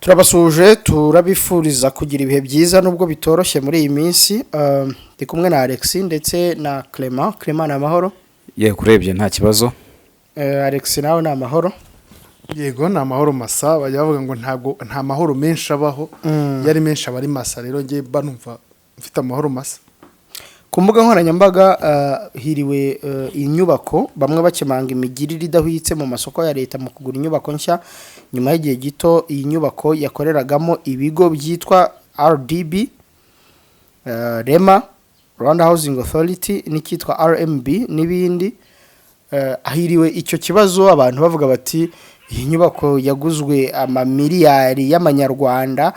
turabasuje turabifuriza kugira ibihe byiza nubwo bitoroshye muri iyi minsi. Ndi kumwe na Alex ndetse na Clement na Mahoro. Ye kurebye nta kibazo. Alex nawe na Mahoro. Yego na Mahoro masa bajya bavuga ngo nta mahoro menshi abaho, yari menshi abari masa, rero ngiye banumva mfite amahoro masa. Ku mbuga nkoranyambaga hiriwe inyubako bamwe bakemanga imigirire idahwitse mu masoko ya leta mu kugura inyubako nshya nyuma y'igihe gito. Iyi nyubako yakoreragamo ibigo byitwa RDB, Rema, Rwanda Housing Authority n'icyitwa RMB n'ibindi. Ahiriwe icyo kibazo abantu bavuga bati iyi nyubako yaguzwe amamiliyari y'amanyarwanda,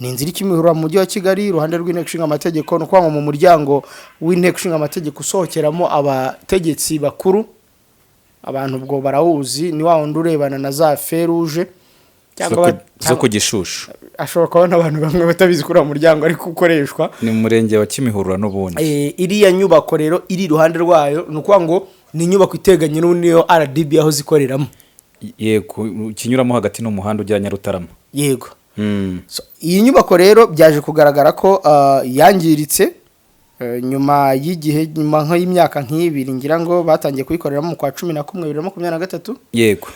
ni inzira ikimihurura mu mujyi wa Kigali iruhande rw'inteko ishinga amategeko, no kwanga mu muryango w'inteko ishinga amategeko usohokeramo abategetsi bakuru. Abantu ubwo barawuzi, ni wa wundi urebana na za feruje cyangwa zo ku Gishushu. Ashobora kubona abantu bamwe batabizi kuri uwo muryango ariko ukoreshwa ni mu murenge wa Kimihurura n'ubundi. Iriya nyubako rero iri iruhande rwayo, ni ukuvuga ngo ni inyubako iteganye n'iyo RDB aho zikoreramo. Yego, kinyuramo hagati n'umuhanda ujya Nyarutarama. Yego. Iyi nyubako rero byaje kugaragara ko yangiritse nyuma y'igihe, nyuma y'imyaka nk'ibiri ngira ngo batangiye kuyikoreramo mu kwa 11 2023. Yego.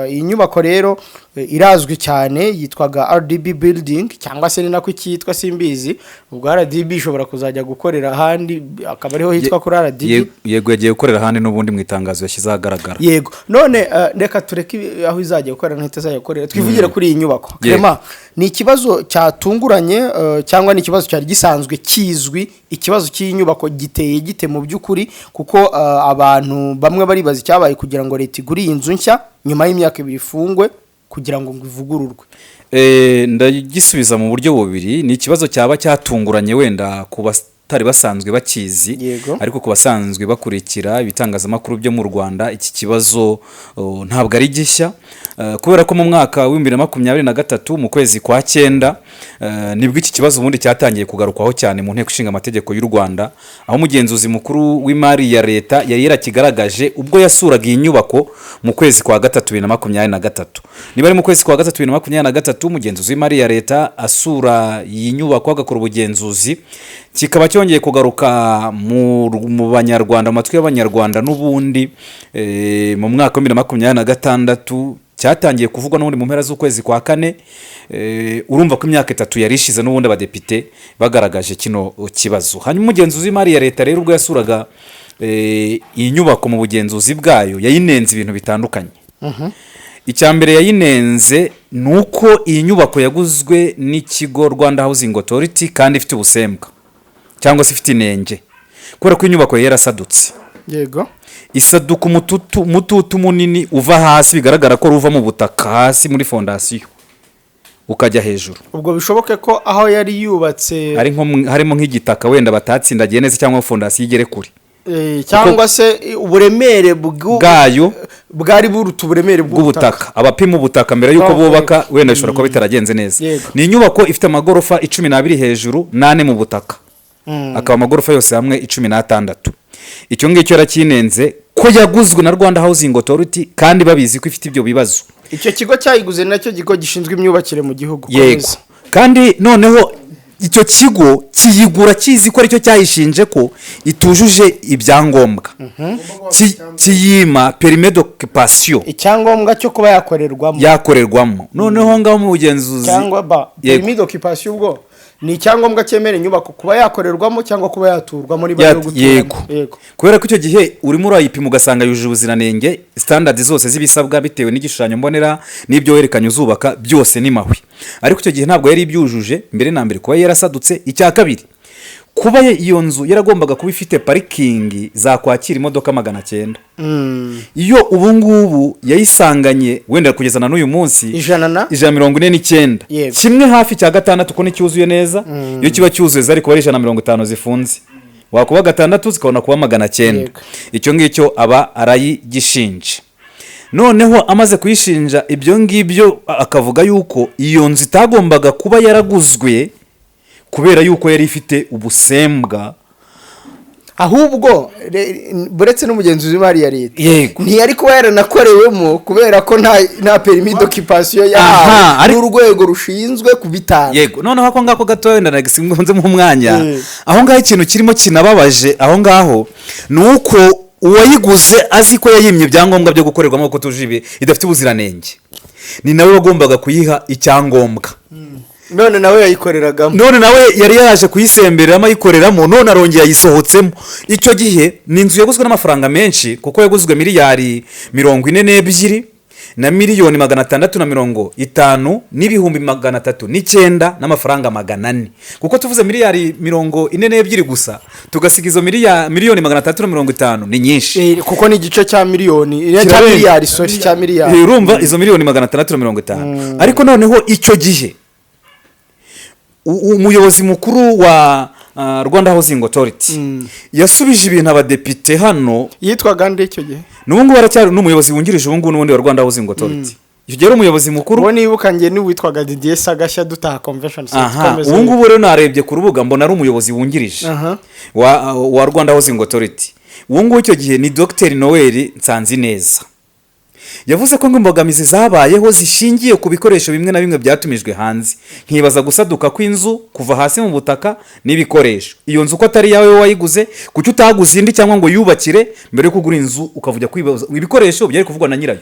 Iyi nyubako rero irazwi cyane, yitwaga RDB building cyangwa se ni nako cyitwa simbizi. Ubwo RDB ishobora kuzajya gukorera ahandi akaba ariho hitwa kuri RDB. Yego, yagiye gukorera ahandi n'ubundi mu itangazo yashyize ahagaragara. Yego. None reka tureke aho izajya gukorera n'itazajya gukorera, twivugire kuri iyi nyubako. Clement, ni ikibazo cyatunguranye cyangwa ni ikibazo cyari gisanzwe kizwi? Ikibazo cy'inyubako giteye gite mu by'ukuri, kuko abantu bamwe baribaza icyabaye kugira ngo leta igure iyi nzu nshya nyuma y'imyaka 2 ifungwe kugira ngo ivugururwe? Ndagisubiza mu buryo bubiri. Ni ikibazo cyaba cyatunguranye wenda ku batari basanzwe bakizi. Yego. Ariko ku basanzwe bakurikira ibitangazamakuru byo mu Rwanda iki kibazo ntabwo ari gishya, kubera ko mu mwaka wa 2023 mu kwezi kwa 9 nibwo iki kibazo ubundi cyatangiye kugarukwaho cyane mu nteko ishinga amategeko y'u Rwanda, aho umugenzuzi mukuru w'imari ya leta yari yarakigaragaje ubwo yasuraga iyi nyubako mu kwezi kwa 3 2023. Niba ari mu kwezi kwa 3 2023 umugenzuzi w'imari ya leta asura iyi nyubako agakora ubugenzuzi, kikaba cyongeye kugaruka mu banyarwanda, amatwi y'abanyarwanda n'ubundi mu mwaka wa 2026 cyatangiye kuvugwa n'ubundi mu mpera z'ukwezi kwa 4. Urumva ko imyaka 3 yarishize n'ubundi abadepite bagaragaje kino kibazo. Hanyuma umugenzuzi w'imari ya leta rero ubwo yasuraga iyi nyubako mu bugenzuzi bwayo yayinenze ibintu bitandukanye. Icyambere yayinenze nuko iyi nyubako yaguzwe n'ikigo Rwanda Housing Authority kandi ifite ubusembwa cyangwa se ifite inenge, kubera ko inyubako yarasadutse. Yego. Isaduka umututu munini uva hasi, bigaragara ko ruva mu butaka hasi muri fondasiyo ukajya hejuru. Ubwo bishoboke ko aho yari yubatse harimo nk'igitaka wenda batatsindagiye neza, cyangwa fondasiyo igere kure, cyangwa se uburemere bwayo bwari buruta uburemere bw'ubutaka. Abapima ubutaka mbere yuko bubaka wenda bishobora kuba bitaragenze neza. Ni inyubako ifite amagorofa 12 hejuru, 8 mu butaka, akaba amagorofa yose hamwe 16. Icyo ngicyo yarakinenze ko yaguzwe na Rwanda Housing Authority kandi babizi ko ifite ibyo bibazo. Icyo kigo cyayiguze nacyo kigo gishinzwe imyubakire mu gihugu. Yego. Kandi noneho icyo kigo kiyigura kizi ko aricyo cyayishinje ko itujuje ibyangombwa. Kiyima permis d'occupation, icyangombwa cyo kuba yakorerwamo. Noneho ngaho mu bugenzuzi cyangwa permis d'occupation ubwo ni icyangombwa cyemera inyubako kuba yakorerwamo cyangwa kuba yaturwamo niba yo gutura. Yego. Kubera ko icyo gihe urimo urayipima ugasanga yujuje ubuziranenge, standard zose zibisabwa bitewe n'igishushanyo mbonera n'ibyo werekanye uzubaka byose ni mahwi. Ariko icyo gihe ntabwo yari ibyujuje mbere na mbere kuba yarasadutse. Icya kabiri, kuba iyo nzu yaragombaga kuba ifite parikingi za kwakira imodoka 900. Iyo ubu ngubu yayisanganye wenda kugeza na n'uyu munsi 149, kimwe hafi cya 6 ko n'icyuzuye neza. Iyo kiba cyuzuye ariko ari 150 zifunze, wakuba 6 zikabona kuba 900. Icyo ngicyo aba arayigishinje. Noneho amaze kuyishinja ibyo ngibyo akavuga yuko iyo nzu itagombaga kuba yaraguzwe kubera yuko yari ifite ubusembwa ahubwo buretse n'umugenzuzi w'imari ya leta Yego. ntiyari kuba yaranakorewemo kubera ko nta permis d'occupation yahawe n'urwego rushinzwe kubitanga. Yego, noneho ako ngako gato wenda nagisinze mu mwanya aho ngaho ikintu kirimo kinababaje aho ngaho ni uko uwayiguze azi ko yayimye ibyangombwa byo gukorerwamo ko tujibe idafite ubuziranenge, ni nawe wagombaga kuyiha icyangombwa. None nawe yayikoreragamo, none nawe yari yaje kuyisembereramo ayikoreramo, none arongera ayisohotsemo. Icyo gihe ni inzu yaguzwe n'amafaranga menshi kuko yaguzwe miliyari 42 na miliyoni 650 n'ibihumbi 309 n'amafaranga 400, kuko tuvuze miliyari 42 gusa tugasiga izo miliyoni 350 ni nyinshi kuko ni igice cya miliyoni cya miliyari cya miliyari. Urumva izo miliyoni 650. Ariko noneho icyo gihe umuyobozi mukuru wa Rwanda Housing Authority yasubije ibintu abadepite hano. Yitwaga nde icyo gihe? N'ubungu baracyari n'umuyobozi wungirije ubungu n'undi wa Rwanda Housing Authority. Icyo gihe umuyobozi mukuru bo nibuka ngiye ni witwaga Didier Sagashya dutaha convention center. Ubungu rero narebye ku rubuga mbona ari umuyobozi wungirije wa Rwanda Housing Authority. Ubungu icyo gihe ni Dr Noel Nsanzineza. Yavuze ko imbogamizi zabayeho zishingiye ku bikoresho bimwe na bimwe byatumijwe hanze, nkibaza gusaduka kw'inzu kuva hasi mu butaka n'ibikoresho. Iyo nzu ko atari yawe wayiguze, kuki utaguze indi cyangwa ngo yubakire mbere yo kugura inzu ukavuga kwibaza ibikoresho byari kuvugwa na nyirayo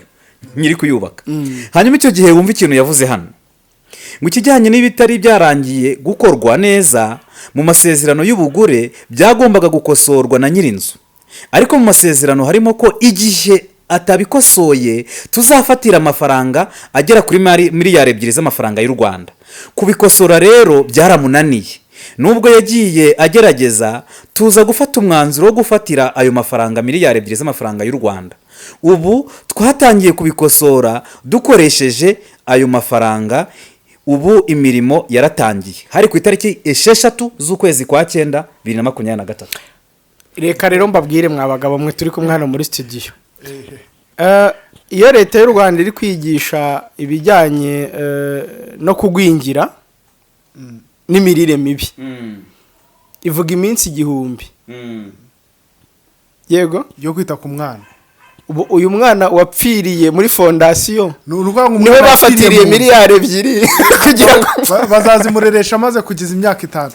nyiri kuyubaka. Hanyuma icyo gihe wumva ikintu yavuze hano ngo ikijyanye n'ibitari byarangiye gukorwa neza mu masezerano y'ubugure byagombaga gukosorwa na nyirinzu, ariko mu masezerano harimo ko igihe atabikosoye tuzafatira amafaranga agera kuri miliyari 2 z'amafaranga y'u Rwanda. Kubikosora rero byaramunaniye, nubwo yagiye agerageza tuza gufata umwanzuro wo gufatira ayo mafaranga miliyari 2 z'amafaranga y'u Rwanda. Ubu twatangiye kubikosora dukoresheje ayo mafaranga. Ubu imirimo yaratangiye hari ku itariki 6 z'ukwezi kwa 9 2023. Reka rero mbabwire mwabagabo mwe turi kumwe hano muri studio, iyo leta y'u Rwanda iri kwigisha ibijyanye no kugwingira n'imirire mibi ivuga iminsi 1000 yego yo kwita ku mwana. Uyu mwana wapfiriye muri fondasiyo niwe bafatiriye miliyari 2 kugira ngo bazazimureresha amaze kugiza imyaka 5.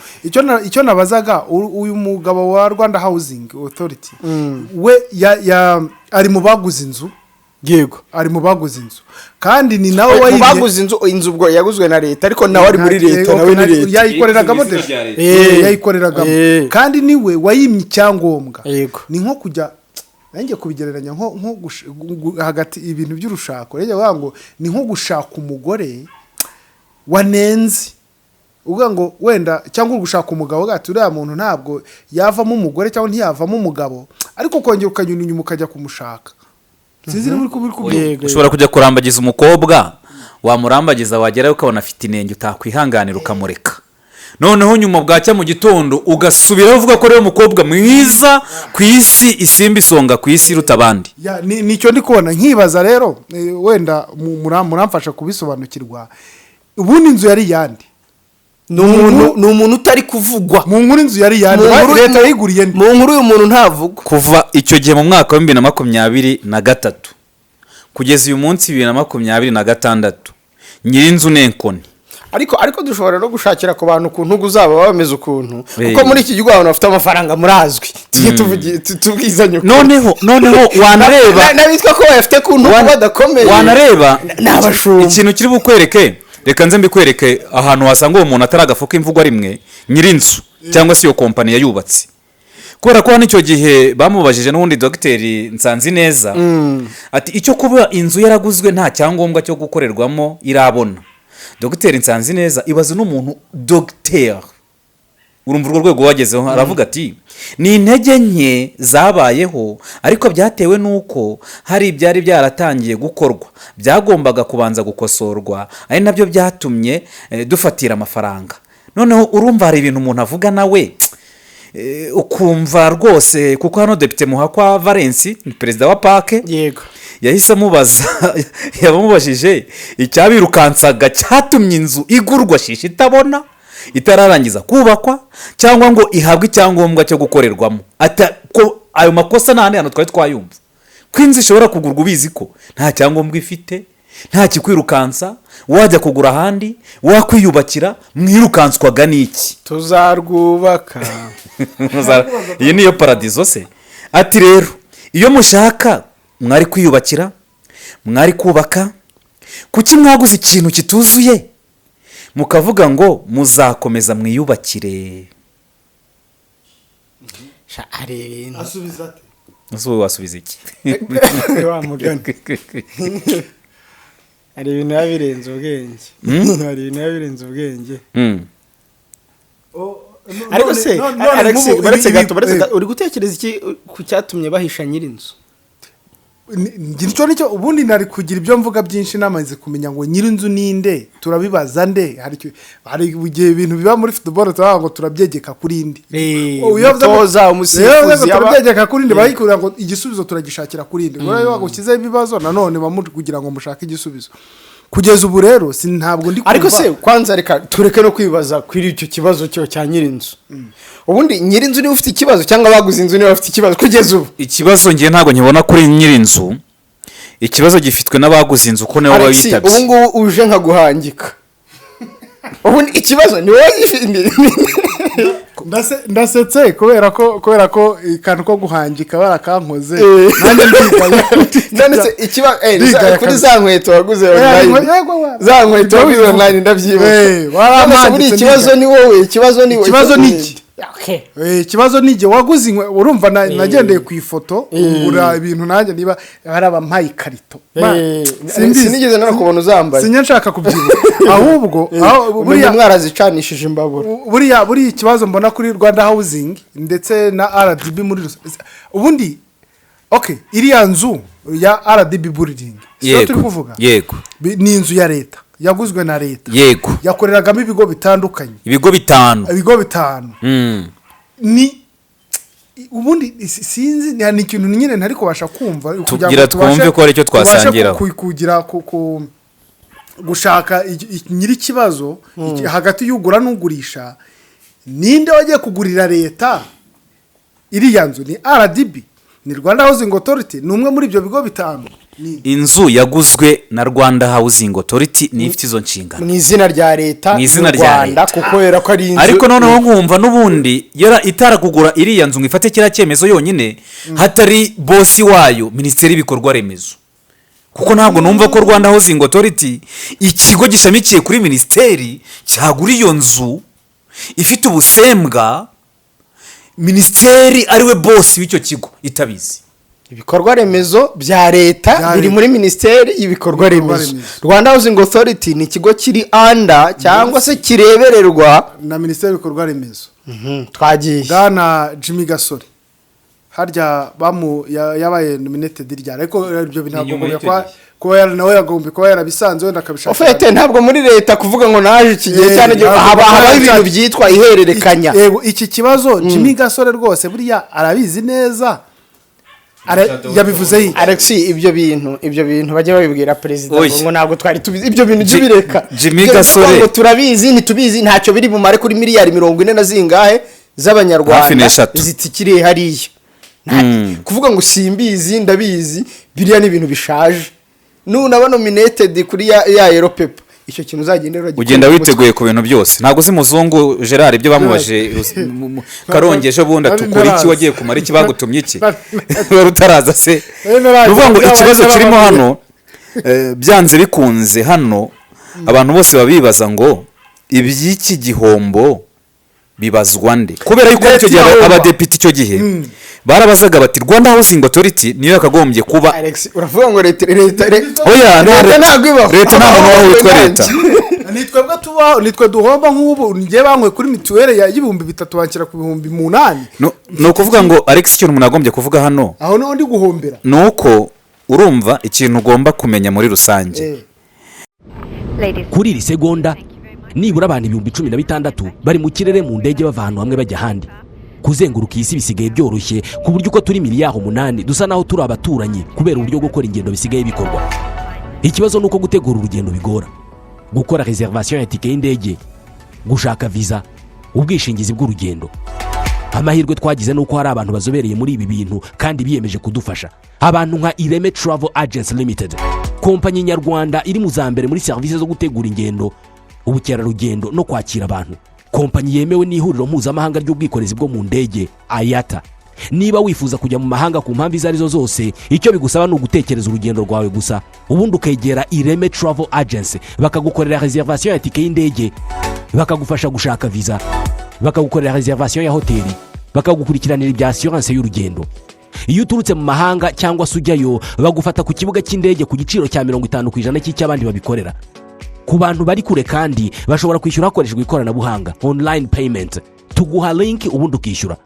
Icyo nabazaga uyu mugabo wa Rwanda Housing Authority we ari mu baguze inzu. Yego, ari mu baguze inzu kandi ni nawe wayibye baguze inzu ubwo yaguzwe na leta, ariko nawe ari muri leta, nawe ni leta yayikoreragamo yayikoreragamo kandi niwe wayimye icyangombwa. Ni nko kujya nanjye kubigereranya nko hagati ibintu by'urushako rege wango ni nko gushaka umugore wanenze uvuga ngo wenda cyangwa gushaka umugabo gati uriya muntu ntabwo yavamo umugore cyangwa ntiyavamo umugabo, ariko kongera ukanyura inyuma ukajya kumushaka. Sinzi muri kubiri ushobora kujya kurambagiza umukobwa, wamurambagiza wagerayo ukabona afite inenge utakwihanganira ukamureka, noneho nyuma bwacya mu gitondo ugasubira uvuga ko rero umukobwa mwiza ku isi, isimba isonga ku isi iruta abandi. Nicyo ndi kubona nkibaza rero wenda muramfasha kubisobanukirwa. Ubundi inzu yari yandi ni umuntu utari kuvugwa mu nkuru. Inzu yari yandi leta yiguriye mu nkuru uyu muntu ntavugwa. Kuva icyo gihe mu mwaka wa 2023 kugeza uyu munsi 2026 nyirinzu nenkoni. Ariko dushobora no gushakira ku bantu ku ntugu zabo bameze ukuntu, kuko muri iki gihugu abantu bafite amafaranga murazwi tubwizanye. Noneho wanareba nabitwa ko bafite ku ntugu badakomeye, wanareba n'abashumba. Ikintu kiri bukwereke, reka nze mbikwereke ahantu wasanga uwo muntu ataragafuka imvugo rimwe nyirinzu cyangwa se iyo kompani yayubatse. Kubera ko nicyo gihe bamubajije n'undi Dr Nsanzineza ati icyo kuba inzu yaraguzwe nta cyangombwa cyo gukorerwamo irabona. Dr Nsanzineza ibaze n'umuntu docteur, urumva urwo rwego wagezeho, aravuga ati ni intege nke zabayeho, ariko byatewe nuko hari ibyari byaratangiye gukorwa byagombaga kubanza gukosorwa, ari nabyo byatumye dufatira amafaranga. Noneho urumva hari ibintu umuntu avuga nawe ukumva rwose, kuko hano Depite Muhakwa Valence perezida wa PAC yego yahise amubaza, yabamubajije icyabirukansaga cyatumye inzu igurwa shisha itabona, itararangiza kubakwa cyangwa ngo ihabwe icyangombwa cyo gukorerwamo. Ko ayo makosa nta hantu twari twayumva ko inzu ishobora kugurwa ubizi ko nta cyangombwa ifite, nta kikwirukansa, wajya kugura ahandi wakwiyubakira, mwirukanswaga n'iki? tuzarwubaka. Iyi niyo paradizo se. Ati rero iyo mushaka mwari kwiyubakira, mwari kubaka, kuki mwaguze ikintu kituzuye mukavuga ngo muzakomeza mwiyubakire? asubiza ati wasubiza iki? hari ibintu biba birenze ubwenge. Hari ibintu biba birenze ubwenge. Ariko se baretse gato uri gutekereza iki ku cyatumye bahisha nyir'inzu? nicyo ubundi nari kugira ibyo mvuga byinshi namaze kumenya ngo nyir'inzu ninde, turabibaza nde. Hari igihe ibintu biba muri football ngo turabyegeka kuri indi, umutoza umusifuzi turabyegeka kuri indi, bayikura ngo igisubizo turagishakira kuri indi. Ngo bagukize ibibazo nanone kugira ngo mushake igisubizo. Kugeza ubu rero ntabwo ndi kumva. Ariko se kwanza reka tureke no kwibaza kuri icyo kibazo cya nyir'inzu. Ubundi nyir'inzu niwe ufite ikibazo cyangwa baguze inzu niwe bafite ikibazo kugeza ubu? Ikibazo ngiye ntabwo nkibona kuri nyir'inzu, ikibazo gifitwe n'abaguze inzu ko nabo bayitabye. Ubu ngubu uje nka guhangika. Ubundi ikibazo ni wowe gifite. ndasetse kubera ko ikantu ko guhangika barakankoze nanjye ndetse ikibazo kuri za nkweto waguze online, za nkweto waguze online ndabyibuka. Buri ikibazo ni wowe, ikibazo ni iki? Ikibazo ni waguze urumva nagendeye ku ifoto ugura ibintu nanjye niba hari abampaye ikarito sinigeze no kubona uzambaye, sinya nshaka kubyibuka ahubwo buriya mwarazicanishije imbabura. Buriya ikibazo mbona kuri Rwanda Housing ndetse na RDB muri ubundi iriya nzu ya RDB building yego turi kuvuga yego ni inzu ya leta yaguzwe na leta, yego yakoreragamo ibigo bitandukanye, ibigo bitanu. Ni ubundi sinzi ni ikintu nyine ntari kubasha kumva kugira twumve ko ari cyo twasangira kugira gushaka nyiri kibazo hagati y'ugura n'ugurisha. Ninde wagiye kugurira leta iriya nzu? Ni RDB, ni Rwanda Housing Authority, ni umwe muri ibyo bigo bitanu. Inzu yaguzwe na Rwanda Housing Authority ni ifite izo nshingano mu izina rya leta y'u Rwanda, kuko era ko ari inzu. Ariko noneho nkumva n'ubundi itarakugura iriya nzu ngo ifate kira cyemezo yonyine hatari bosi wayo Minisiteri y'Ibikorwa Remezo, kuko ntabwo numva ko Rwanda Housing Authority ikigo gishamikiye kuri Minisiteri cyagura iyo nzu ifite ubusembwa Minisiteri ariwe bosi w'icyo kigo itabizi. Ibikorwa remezo bya leta biri muri Minisiteri y'Ibikorwa Remezo. Rwanda Housing Authority ni ikigo kiri anda cyangwa se kirebererwa na Minisiteri y'Ibikorwa Remezo. Twagiye Bwana Jimmy Gasore harya yabaye nominated rya, ariko ibyo bintabwo ko nawe yagomba ko yarabisanze wenda akabishaka. Ofete ntabwo muri leta kuvuga ngo naje ikigihe cyane haba ibintu byitwa ihererekanya. Yego iki kibazo Jimmy Gasore rwose buriya arabizi neza. Yabivuze Alex, ibyo bintu bajye babibwira president ngo ntabwo twari tubizi ibyo bintu by'ibireka. Jimmy Gasore ngo turabizi ntitubizi ntacyo biri bumare kuri miliyari 40 na zingahe z'abanyarwanda zitikiriye hariya. Kuvuga ngo simbizi ndabizi biriya ni ibintu bishaje. Nunaba nominated kuri ya Europepa icyo kintu uzagendera ugenda witeguye ku bintu byose. Ntabwo uzi muzungu Gerard ibyo bamubaje Karongeje bundi atukura iki wagiye kumara iki bagutumye iki rutaraza se. Uvuga ngo ikibazo kirimo hano byanze bikunze hano abantu bose babibaza ngo iby'iki gihombo bibazwa nde, kubera yuko icyo gihe abadepite icyo gihe barabazaga bati Rwanda Housing Authority niyo yakagombye kuba. Alex uravuga ngo leta oya leta ntabwo waho witwa leta nitwebwe tubaho nitwe duhomba nk'ubu ngiye bankwe kuri mituwele ya 3,000 bankira ku 8,000. No kuvuga ngo Alex cyo umuntu agombye kuvuga hano aho no ndi guhombera nuko urumva ikintu ugomba kumenya muri rusange. Kuri iri segonda nibura abantu 16,000 bari mu kirere mu ndege bava ahantu hamwe bajya ahandi. Kuzenguruka isi bisigaye byoroshye ku buryo uko turi miliyari 8 dusa naho turi abaturanyi kubera uburyo bwo gukora ingendo bisigaye bikorwa. Ikibazo nuko gutegura urugendo bigora. Gukora reservation ya tike y'indege gushaka viza, ubwishingizi bw'urugendo. Amahirwe twagize nuko hari abantu bazobereye muri ibi bintu kandi biyemeje kudufasha. Abantu nka Ireme Travel Agents Limited, kompanyi nyarwanda iri mu za mbere muri serivisi zo gutegura ingendo, ubukerarugendo no kwakira abantu. Kompanyi yemewe n'ihuriro mpuzamahanga ry'ubwikorezi bwo mu ndege IATA. Niba wifuza kujya mu mahanga ku mpamvu izo arizo zose, icyo bigusaba ni ugutekereza urugendo rwawe gusa, ubundi ukegera Ireme Travel Agents bakagukorera reservation ya tike y'indege, bakagufasha gushaka visa, bakagukorera reservation ya hoteli, bakagukurikiranira ibya assurance y'urugendo. Iyo uturutse mu mahanga cyangwa se ujyayo, bagufata ku kibuga cy'indege ku giciro cya 50% cy'abandi babikorera. Ku bantu bari kure kandi bashobora kwishyura hakoreshejwe ikoranabuhanga online payment, tuguha link ubundi ukishyura.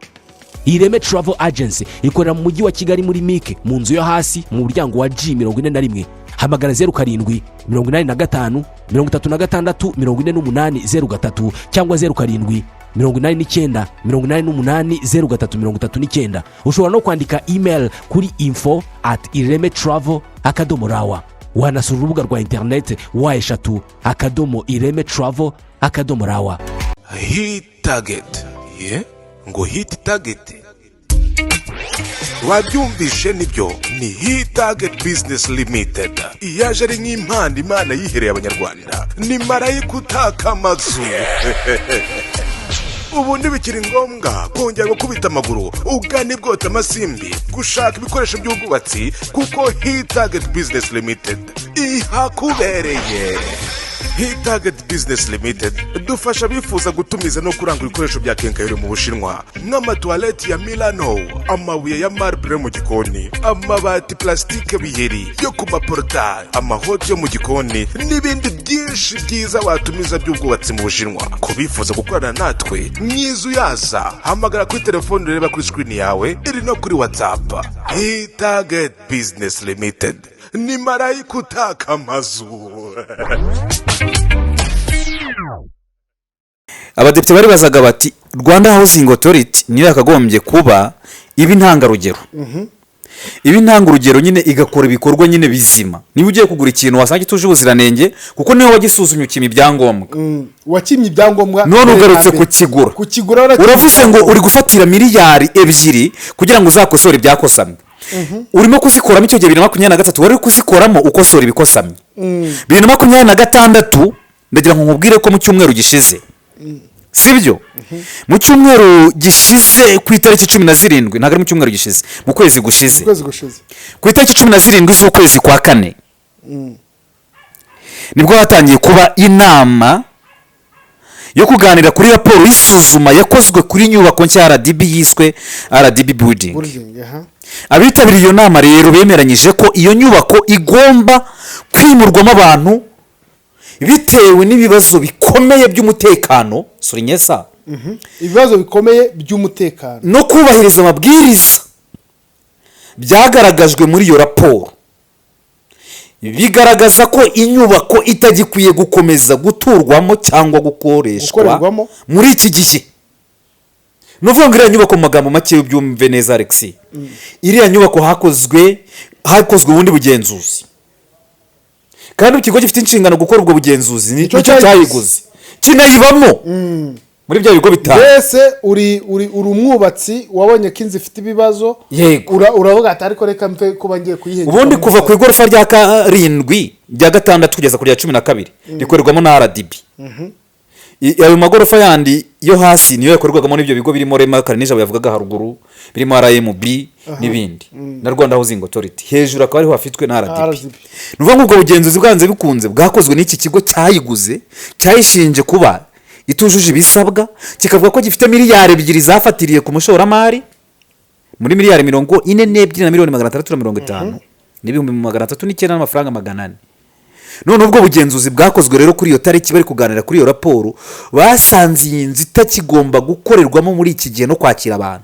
Ireme Travel Agency ikorera mu mujyi wa Kigali muri Mike mu nzu yo hasi mu muryango wa G41. Hamagara 07 85 36 48 cyangwa 07 89 88 0339. Ushobora no kwandika email kuri info@iremetravel.rawa. Wanasura urubuga rwa internet wa@iremetravel.rawa. Hit target. Ngo hit target. Wabyumvishe nibyo, ni Hit Target Business Limited. Iyaje ari nk'impanda Imana yihereye abanyarwanda, ni marayika utaka amazu. Ubu ntibikiri ngombwa kongera gukubita amaguru ugana ibwota amasimbi gushaka ibikoresho by'ubwubatsi, kuko Hit Target Business Limited ihakubereye. Hit Target Business Limited dufasha bifuza gutumiza no kurangura ibikoresho bya kenkayori mu Bushinwa, nk'amatoilette ya Milano, amabuye ya marble mu gikoni, amabati plastike biheri yo ku maportail, amahoti yo mu gikoni n'ibindi byinshi byiza watumiza by'ubwubatsi mu Bushinwa. Kubifuza gukorana natwe mwizu yaza, hamagara kuri telefone ureba kuri screen yawe iri no kuri WhatsApp. Hit Target Business Limited ni marayika utaka amazu. Abadepite bari bazaga bati Rwanda Housing Authority niyo yakagombye kuba ibi ntangarugero. Ibi ntangarugero nyine igakora ibikorwa nyine bizima. Niba ugiye kugura ikintu wasanga ituje ubuziranenge, kuko niwe wagisuzumye ukimye ibyangombwa. Wakimye ibyangombwa none ugarutse kukigura uravuze ngo uri gufatira miliyari 2 kugira ngo uzakosore ibyakosamye. Urimo kuzikoramo icyo gihe 2023 wari kuzikoramo ukosora ibikosamye. 2026 ndagira ngo nkubwire ko mu cyumweru gishize, sibyo? Mu cyumweru gishize ku itariki 17, ntabwo ari mu cyumweru gishize, mu kwezi gushize, ku itariki 17 z'ukwezi kwa 4 nibwo hatangiye kuba inama yo kuganira kuri raporo y'isuzuma yakozwe kuri nyubako nshya RDB yiswe RDB building. Abitabiriye iyo nama rero bemeranyije ko iyo nyubako igomba kwimurwamo abantu bitewe n'ibibazo bikomeye by'umutekano, surinyesa, ibibazo bikomeye by'umutekano no kubahiriza amabwiriza byagaragajwe muri iyo raporo. Bigaragaza ko inyubako itagikwiye gukomeza guturwamo cyangwa gukoreshwa muri iki gihe. Nuvuga ngo iriya nyubako mu magambo make y'ubyumve neza Alex, iriya nyubako hakozwe ubundi bugenzuzi, kandi ikigo gifite inshingano gukora ubwo bugenzuzi nicyo cyayiguze kinayibamo muri bya bigo bitanu. Mbese uri umwubatsi wabonye ko inzu ifite ibibazo, uravuga ati ariko reka mve kuba ngiye kuyihengera. Ubundi kuva ku igorofa rya 7 rya 6 kugeza kuri 12 rikorerwamo na RDB. Ayo magorofa yandi yo hasi niyo yakorerwagamo n'ibyo bigo birimo Rema Karinija yavugaga haruguru, birimo RMB n'ibindi na Rwanda Housing Authority. Hejuru akaba ariho hafitwe na RDB. Nuvuga ngo ubwo bugenzuzi bwanze bikunze bwakozwe n'iki kigo cyayiguze, cyayishinje kuba itujuje ibisabwa, kikavuga ko gifite miliyari 2 zafatiriye ku mushoramari muri miliyari 42 na miliyoni 650 n'ibihumbi 309 n'amafaranga 400. None ubwo bugenzuzi bwakozwe rero kuri iyo tariki bari kuganira kuri iyo raporo, basanze iyi nzu itakigomba gukorerwamo muri iki gihe no kwakira abantu.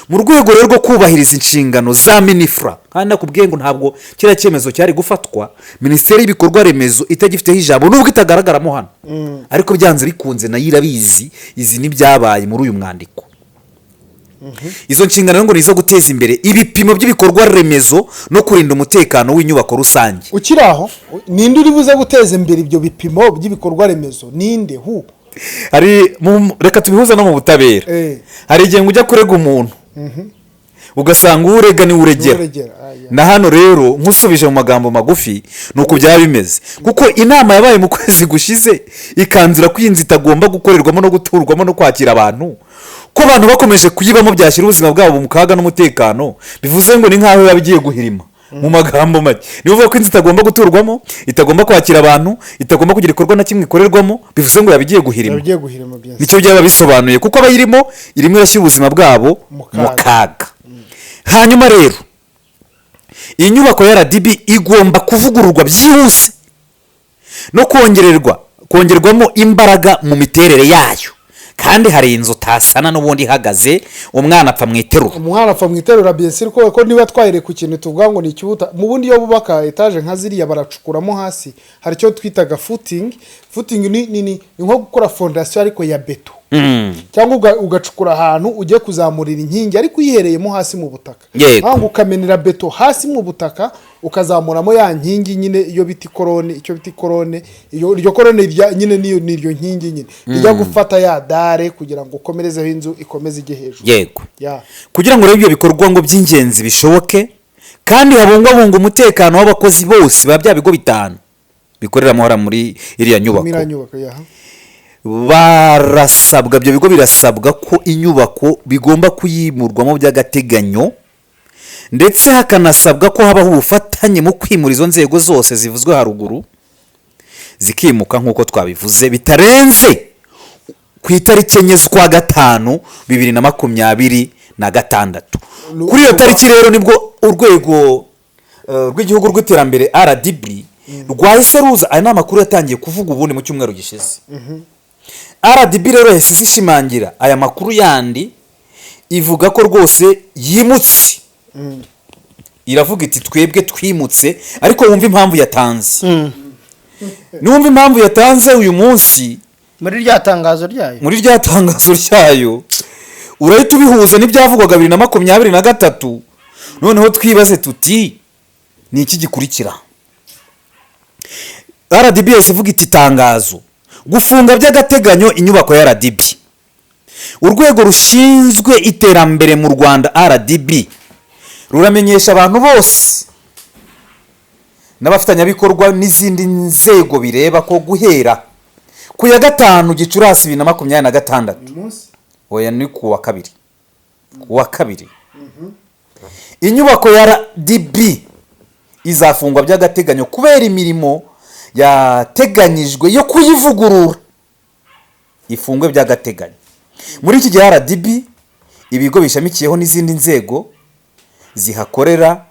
Mu rwego rero rwo kubahiriza inshingano za Minifra, kandi nakubwiye ngo ntabwo kira cyemezo cyari gufatwa, Minisiteri y'ibikorwa remezo itagifiteho ijambo nubwo itagaragaramo hano, ariko byanze bikunze nayo irabizi izi n'ibyabaye muri uyu mwandiko. Izo nshingano ngo nizo guteza imbere ibipimo by'ibikorwa remezo no kurinda umutekano w'inyubako rusange. Ukiraho ninde uri buze guteza imbere ibyo bipimo by'ibikorwa remezo? Ninde reka tubihuza no mu butabera. Hari igihe ujya kurega umuntu ugasanga urega ni uregera. Na hano rero nkusubije mu magambo magufi nuko byaba bimeze, kuko inama yabaye mu kwezi gushize ikanzura ko inzu itagomba gukorerwamo no guturwamo no kwakira abantu, ko abantu bakomeje kuyibamo byashyira ubuzima bwabo mu kaga n'umutekano, bivuze ngo ni nkaho yabigiye guhirima. Mu magambo make ni uvuga ko inzu itagomba guturwamo, itagomba kwakira abantu, itagomba kugira ikorwa na kimwe ikorerwamo, bivuze ngo yabigiye guhirima. Nicyo byaba bisobanuye, kuko abayirimo irimo irashyira ubuzima bwabo mu kaga. Hanyuma rero iyi nyubako ya RDB igomba kuvugururwa byihuse no kongerwamo imbaraga mu miterere yayo, kandi hari inzu tasana n'ubundi ihagaze, umwana apfa mu iterura bien ko niba twahire ku kintu tuvuga ngo ni ikibuta. Mu bundi iyo bubaka etaje nka ziriya baracukuramo hasi, hari icyo twitaga footing ni nko gukora fondation ariko ya beto, cyangwa ugacukura ahantu ugiye kuzamurira inkingi ariko uyihereyemo hasi mu butaka, cyangwa ukamenera beto hasi mu butaka ukazamuramo ya nkingi nyine iyo biti korone, iryo korone nyine niyo nkingi nyine ijya gufata ya dare kugira ngo ukomerezeho inzu ikomeze ijye hejuru. Yego, kugira ngo rero ibyo bikorwa ngo by'ingenzi bishoboke kandi habungwabunga umutekano w'abakozi bose ba bya bigo bitanu bikorera muhora muri iriya nyubako. Barasabwa, ibyo bigo birasabwa ko inyubako bigomba kuyimurwamo by'agateganyo, ndetse hakanasabwa ko habaho ubufatanye mu kwimura izo nzego zose zivuzwe haruguru, zikimuka nk'uko twabivuze bitarenze ku itariki 4 z'ukwa 5 2026. Kuri iyo tariki rero nibwo urwego rw'igihugu rw'iterambere RDB rwahise ruza. Aya ni amakuru yatangiye kuvuga ubundi mu cyumweru gishize. RDB rero yahise ishimangira aya makuru yandi, ivuga ko rwose yimutse. Iravuga iti twebwe twimutse, ariko wumva impamvu yatanze. Numva impamvu yatanze uyu munsi muri rya tangazo ryayo urahita ubihuza n'ibyavugwaga 2023. Noneho twibaze tuti ni iki gikurikira. RDB ivuga iti tangazo gufunga by'agateganyo inyubako ya RDB. Urwego rushinzwe iterambere mu Rwanda RDB ruramenyesha abantu bose n'abafatanyabikorwa n'izindi nzego bireba ko guhera ku ya 5 Gicurasi 2026, oya ni ku wa kabiri, inyubako ya RDB izafungwa by'agateganyo kubera imirimo yateganyijwe yo kuyivugurura. Ifungwe by'agateganyo. Muri iki gihe RDB ibigo bishamikiyeho n'izindi nzego zihakorera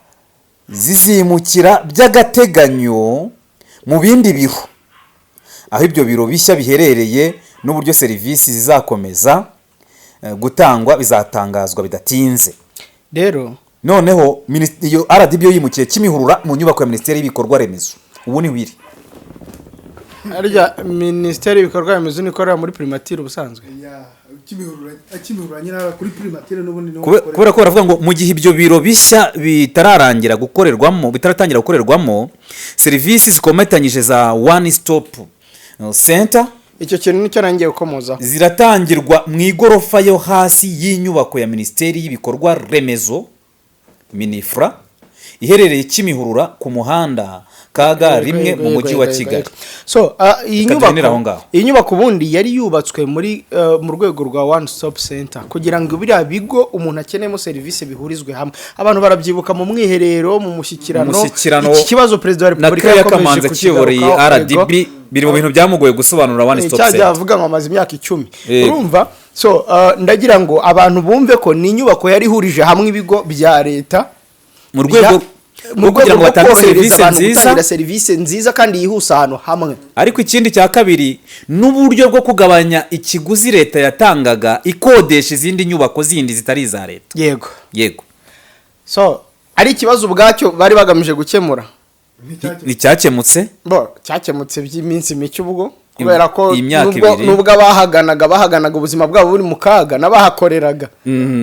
zizimukira by'agateganyo mu bindi biro, aho ibyo biro bishya biherereye n'uburyo serivisi zizakomeza gutangwa bizatangazwa bidatinze. Rero noneho iyo RDB yimukiye Kimihurura mu nyubako ya Minisiteri y'Ibikorwa Remezo. Ubu ni wiri arya Minisiteri y'Ibikorwa Remezo nikorera muri primature ubusanzwe. Kimihurura nyina kuri primature n'ubundi kubera ko baravuga ngo mu gihe ibyo biro bishya bitaratangira gukorerwamo serivisi zikomatanyije za one stop center, icyo kintu nicyo nangiye gukomoza, ziratangirwa mu igorofa yo hasi y'inyubako ya Minisiteri y'Ibikorwa Remezo Minifra, iherereye Kimihurura ku muhanda Kaga rimwe mu mujyi wa Kigali. So iyi nyubako ubundi yari yubatswe mu rwego rwa one stop center kugira ngo biriya bigo umuntu akeneyemo serivisi bihurizwe hamwe. Abantu barabyibuka mu mwiherero mu mushyikirano iki kibazo Perezida wa Repubulika yakomeje kukiyoboreye RDB biri mu bintu byamugoye gusobanura one stop center. Cyavuga ngo amaze imyaka 10. Urumva? So ndagira ngo abantu bumve ko ni inyubako yari hurije hamwe ibigo bya leta mu rwego kugira ngo batange serivisi nziza kandi yihuse ahantu hamwe. Ariko ikindi cya kabiri n'uburyo bwo kugabanya ikiguzi leta yatangaga ikodesha izindi nyubako zindi zitari za leta. Yego. So ari ikibazo ubwacyo bari bagamije gukemura. Nticyakemutse by'iminsi mike ubwo, kubera ko nubwo bahaganaga ubuzima bwabo buri mu kaga n'abahakoreraga,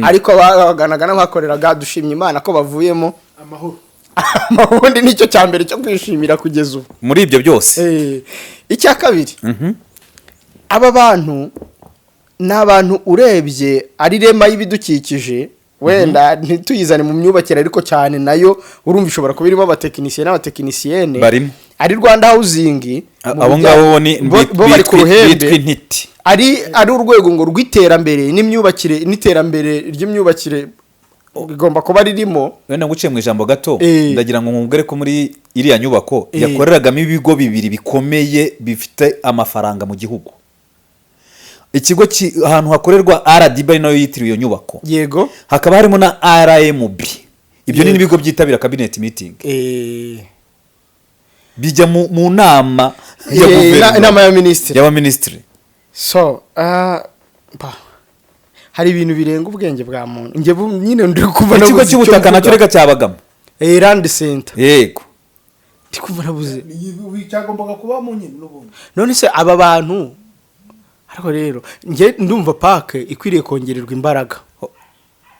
ariko bahaganaga n'abahakoreraga dushimye Imana ko bavuyemo amahoro. Ubundi nicyo cyambere cyo kwishimira kugeza ubu muri ibyo byose. Icya kabiri aba bantu ni abantu urebye ari rema y'ibidukikije wenda ntituyizane mu myubakire ariko cyane nayo urumva ishobora kuba irimo abatekinisiye n'abatekinisiyene barimo ari Rwanda Housing abo ngabo bo bari ku ruhembe bitwa intiti ari urwego ngo rw'iterambere n'imyubakire n'iterambere ry'imyubakire bigomba kuba ririmo. wenda nguciye mu ijambo gato ndagira ngo nkubwire ko muri iriya nyubako yakoreragamo ibigo bibiri bikomeye bifite amafaranga mu gihugu. Ikigo ahantu hakorerwa RDB nayo yitiriwe iyo nyubako, yego, hakaba harimo na RMB. Ibyo ni ibigo byitabira cabinet meeting, bijya mu nama inama ya ministry. So hari ibintu birenga ubwenge bwa muntu. Nge nyine ndi kubona ikigo cy'ubutaka nacyo rega cyabagamo Land Center, yego, ndi kubona buze cyagombaga kuba mu nyine n'ubundi. None se aba bantu ariko rero nge ndumva parke ikwiriye kongererwa imbaraga.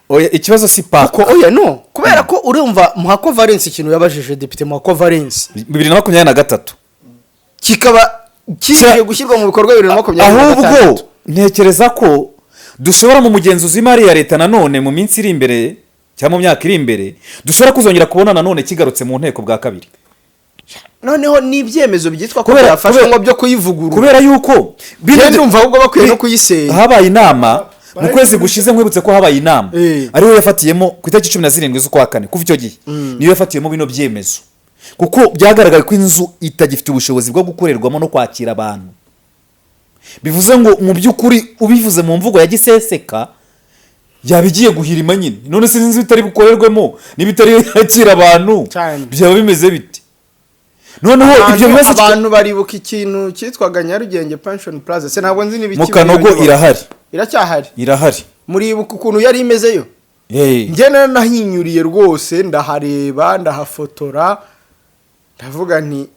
Oya, ikibazo si parke. Oya no, kubera ko urumva Muhako Valence ikintu yabajije Depite Muhako Valence 2023 kikaba kigiye gushyirwa mu bikorwa 2023. Ahubwo ntekereza ko dushobora mu mugenzuzi w'imari ya leta nanone mu minsi iri imbere cyangwa mu myaka iri imbere dushobora kuzongera kubona nanone kigarutse mu nteko bwa kabiri. Noneho n'ibyemezo byitwa ko byafashwe ngo byo kuyivugurura, kubera yuko ndumva ahubwo bakwiye no kuyisenya. Habaye inama mu kwezi gushize, nkwibutse ko habaye inama ariwe yafatiyemo ku itariki 17 z'ukwa kane. Kuva icyo gihe niyo yafatiyemo bino byemezo, kuko byagaragaye ko inzu itagifite ubushobozi bwo gukorerwamo no kwakira abantu. Bivuze ngo mu by'ukuri ubivuze mu mvugo ya giseseka yabigiye guhirima nyine. None se inzu itari bukorerwemo n'ibitari yakira abantu byaba bimeze bite? Noneho ibyo bibazo abantu baribuka ikintu cyitwaga Nyarugenge Pension Plaza, se ntabwo nzi n'ibiki. Mu Kanogo irahari, iracyahari. Muribuka ukuntu yari imezeyo? Nge nahinyuriye rwose, ndahareba ndahafotora, ndavuga nti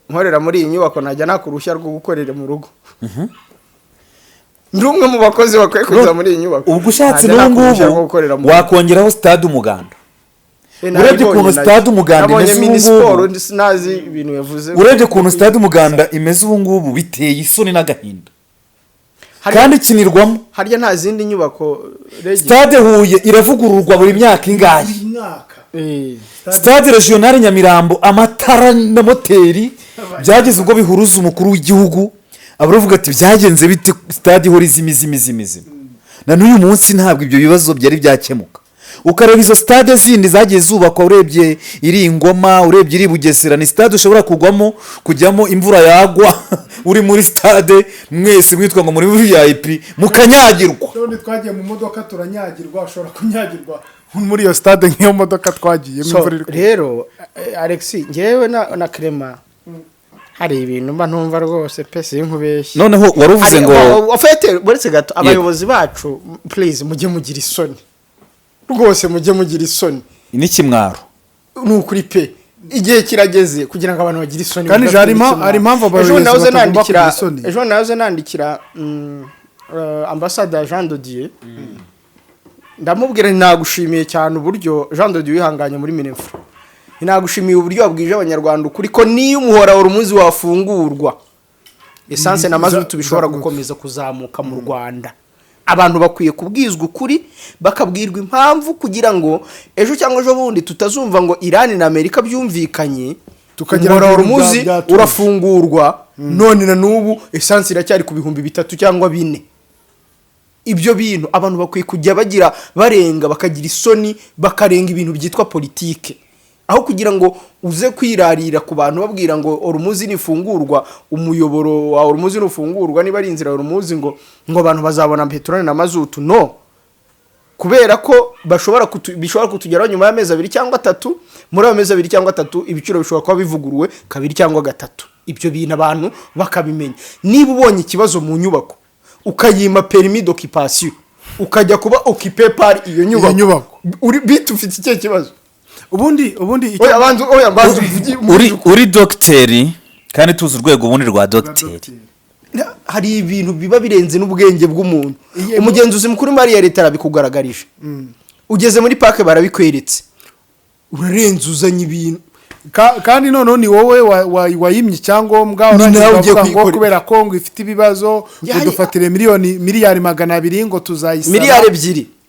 nkorera muri iyi nyubako najya nakurushya rwo gukorera mu rugo. Ndumwe mu bakozi bakwiye kuza muri iyi nyubako. Ubwo ushatse n'ubungubu wakongeraho stade Umuganda. Urebye ukuntu stade Umuganda imeze ubu, sinazi ibintu yavuze. Urebye ukuntu stade Umuganda imeze ubu ngubu biteye isoni n'agahinda. Kandi ikinirwamo harya nta zindi nyubako. Stade Huye iravugururwa buri myaka ingahe? Stade Regional Nyamirambo amatara na moteri byageze ubwo bihuruza umukuru w'igihugu, abavuga ati byagenze bite stade ihora izimizi. Na n'uyu munsi ntabwo ibyo bibazo byari byakemuka. Ukareba izo stade zindi zagiye zubakwa, urebye iri Ngoma, urebye iri Bugesera, ni stade ushobora kujyamo imvura yagwa uri muri stade mwese mwitwa ngo muri VIP mukanyagirwa. None twagiye mu modoka turanyagirwa, ushobora kunyagirwa muri iyo stade nk'iyo modoka twagiye imvura iri. Rero Alexis, ngewe na Clement hari ibintu mba ntumva rwose pese nkubeshye. Noneho waruvuze ngo ofete buretse gato abayobozi bacu please mujye mugira isoni. Rwose mujye mugira isoni. N'ikimwaro n'ukuri pe, igihe kirageze kugira ngo abantu bagire isoni. Kandi ari impamvu abayobozi batagomba kugira isoni. Ejo nawe nandikira ambassadeur Jean Dodier, ndamubwira nagushimiye cyane uburyo Jean Dodier wihanganye muri Minefro. Nagushimiye uburyo wabwije abanyarwanda ukuri ko niyo umuhora urumuzi wafungurwa essence na mazutu bishobora gukomeza kuzamuka mu Rwanda. Abantu bakwiye kubwizwa ukuri, bakabwirwa impamvu kugira ngo ejo cyangwa ejo bundi tutazumva ngo Iran na Amerika byumvikanye tukagira urumuzi urafungurwa none na nubu essence iracyari ku 3,000 cyangwa 4. Ibyo bintu abantu bakwiye kujya bagira barenga, bakagira isoni, bakarenga ibintu byitwa politike, aho kugira ngo uze kwirarira ku bantu babwira ngo urumuzi nifungurwa, umuyoboro wa urumuzi nufungurwa niba ari inzira urumuzi ngo abantu bazabona petrol na mazutu. No, kubera ko bishobora kutugeraho nyuma y'amezi 2 cyangwa 3. Muri amezi 2 cyangwa 3 ibiciro bishobora kuba bivuguruwe 2 cyangwa 3. Ibyo bintu abantu bakabimenya. Niba ubonye ikibazo mu nyubako ukayima permis d'occupation ukajya kuba occupé par iyo nyubako, bitufite icyo kibazo. Ubundi uri docteri kandi tuzi urwego ubundi rwa docteri. Hari ibintu biba birenze n'ubwenge bw'umuntu. Umugenzuzi mukuru mari ya leta arabikugaragarije. Ugeze muri parke barabikweretse, urarenzuzanya ibintu. kandi noneho ni wowe wayimye icyangombwa uravuga ngo kubera ko ngo ifite ibibazo ngo dufatire miliyari 200 ngo tuzayisana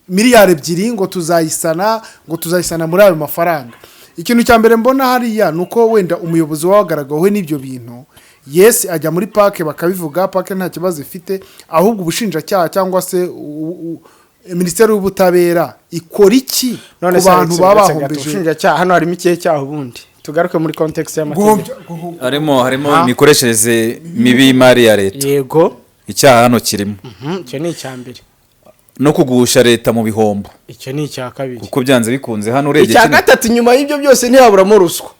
miliyari 2 ngo tuzayisana muri ayo mafaranga. Ikintu cya mbere mbona hariya nuko wenda umuyobozi wagaragawe n'ibyo bintu ajya muri parke bakabivuga parke nta kibazo ifite, ahubwo ubushinjacyaha cyangwa se Minisiteri y'Ubutabera ikora iki ku bantu baba bahombeje ubushinjacyaha? Hano harimo ikihe cyaho ubundi tugaruke muri context y'amategeko. harimo imikoreshereze mibi y'imari ya leta. Yego, icyaha hano kirimo. Icyo ni icyambere. No kugusha leta mu bihombo. Icyo ni icya kabiri. Kuko byanze bikunze hano urebye icya gatatu nyuma y'ibyo byose ntihaburamo ruswa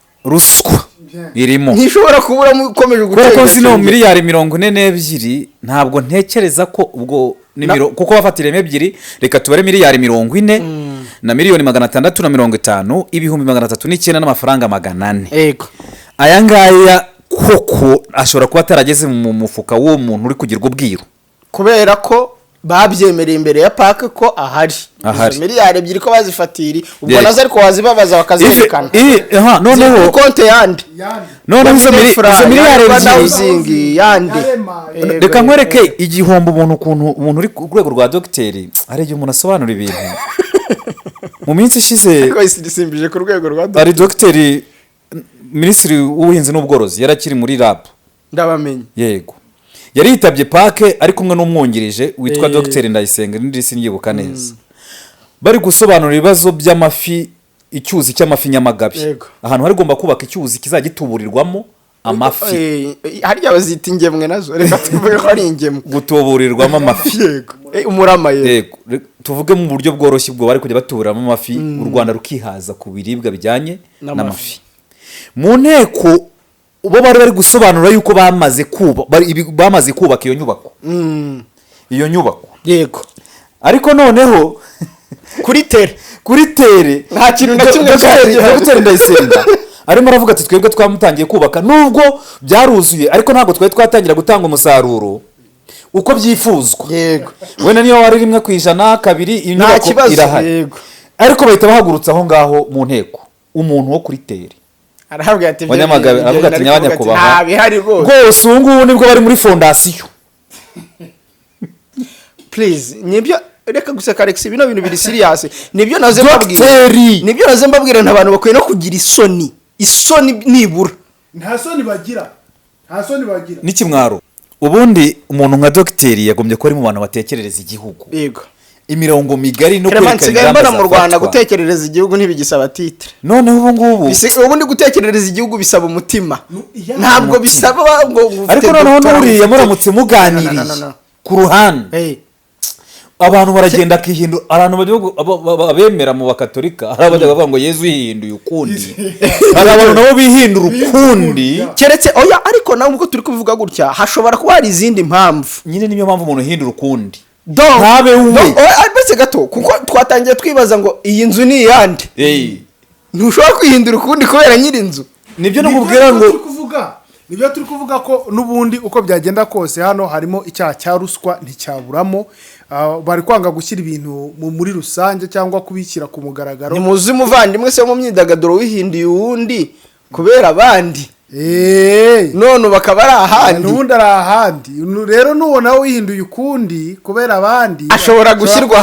irimo. Ntishobora kubura ukomeje gutera. Kuko zino miliyari 42 ntabwo ntekereza ko ubwo kuko bafatire 2 reka tubare miliyari 40 na miliyoni 650 ibihumbi 309 n'amafaranga 400. Yego, aya ngaya koko ashobora kuba atarageze mu mufuka w'uwo muntu uri kugirwa ubwiru, kubera ko babyemereye imbere ya parke ko ahari miliyari 2 ko bazifatiri ubwo nazo ariko wazibabaza bakazirikana. Noneho konte yandi noneho izo miliyari banawuzingi yandi. Reka nkwereke igihombo umuntu uri ku rwego rwa dogiteri ari igihe umuntu asobanura ibintu. Mu minsi ishize ko isimbije ku rwego rwa dogiteri ari dogiteri minisitiri w'ubuhinzi n'ubworozi yarakiri muri lab ndabamenye. Yego, yari yitabye parke ari kumwe n'umwungirije witwa Dr Ndayisenga n'indisi nyibuka neza. Bari gusobanura ibibazo by'amafi, icyuzi cy'amafi Nyamagabe. Ahantu hari gomba kubaka icyuzi kizagituburirwamo amafi. Hari abazita ingemwe nazo, reka tuvuge ko ari ingemwe gutuburirwamo amafi. Yego, umurama. Yego, tuvuge mu buryo bworoshye bwo bari kujya batuburiramo amafi, u Rwanda rukihaza ku biribwa bijyanye n'amafi. Mu nteko ubo bari gusobanura yuko bamaze kubaka iyo nyubako. Yego, ariko noneho kuri tere nta kintu na kimwe Dr Ndayisenga arimo aravuga ati twebwe twamutangiye kubaka nubwo byaruzuye ariko ntabwo twatangira gutanga umusaruro uko byifuzwa. Yego, wenda niyo wari 1% 2 inyubako irahari. Ariko bahita bahagurutsa aho ngaho mu nteko umuntu wo kuri tere arahabwa ati Nyamagabe aravuga ati nyabanya kubaha nta bihari rwose ubu ngubu nibwo bari muri fondasiyo. Please nibyo reka guseka Alex bino bintu biri serious. Nibyo naze mbabwira n'abantu bakwiye no kugira isoni nibura. Nta soni bagira n'ikimwaro. Ubundi umuntu nka dogiteri yagombye ko ari mu bantu batekerereza igihugu. Yego, imirongo migari no kwerekana ingamba mu Rwanda gutekerereza igihugu ntibigisaba titre. Noneho ubundi gutekerereza igihugu bisaba umutima, ntabwo bisaba ngo ariko noneho n'uriya muramutse muganiriye ku ruhande abantu baragenda akihindura. Abantu abemera mu bakatolika hari abajya bavuga ngo Yezu yihinduye ukundi, hari abantu nabo bihindura ukundi keretse ariko nawe ubwo turi kuvuga gutya hashobora kuba hari izindi mpamvu. Nyine niyo mpamvu umuntu hindura ukundi ntabe bese gato kuko twatangiye twibaza ngo iyi nzu ni iyande. Ntushobora kwihindura ukundi kubera nyiri inzu. Nibyo no kubwira ngo nibyo turi kuvuga ko n'ubundi uko byagenda kose hano harimo icyaha cya ruswa nticyaburamo. Bari kwanga gushyira ibintu muri rusange cyangwa kubishyira ku mugaragaro. Ni muzi muvandimwe se mu myidagaduro wihinduye uwundi kubera abandi. None bakaba ari ahandi n'ubundi ari ahandi. Rero nubona wihinduye ukundi kubera abandi ashobora gushyirwa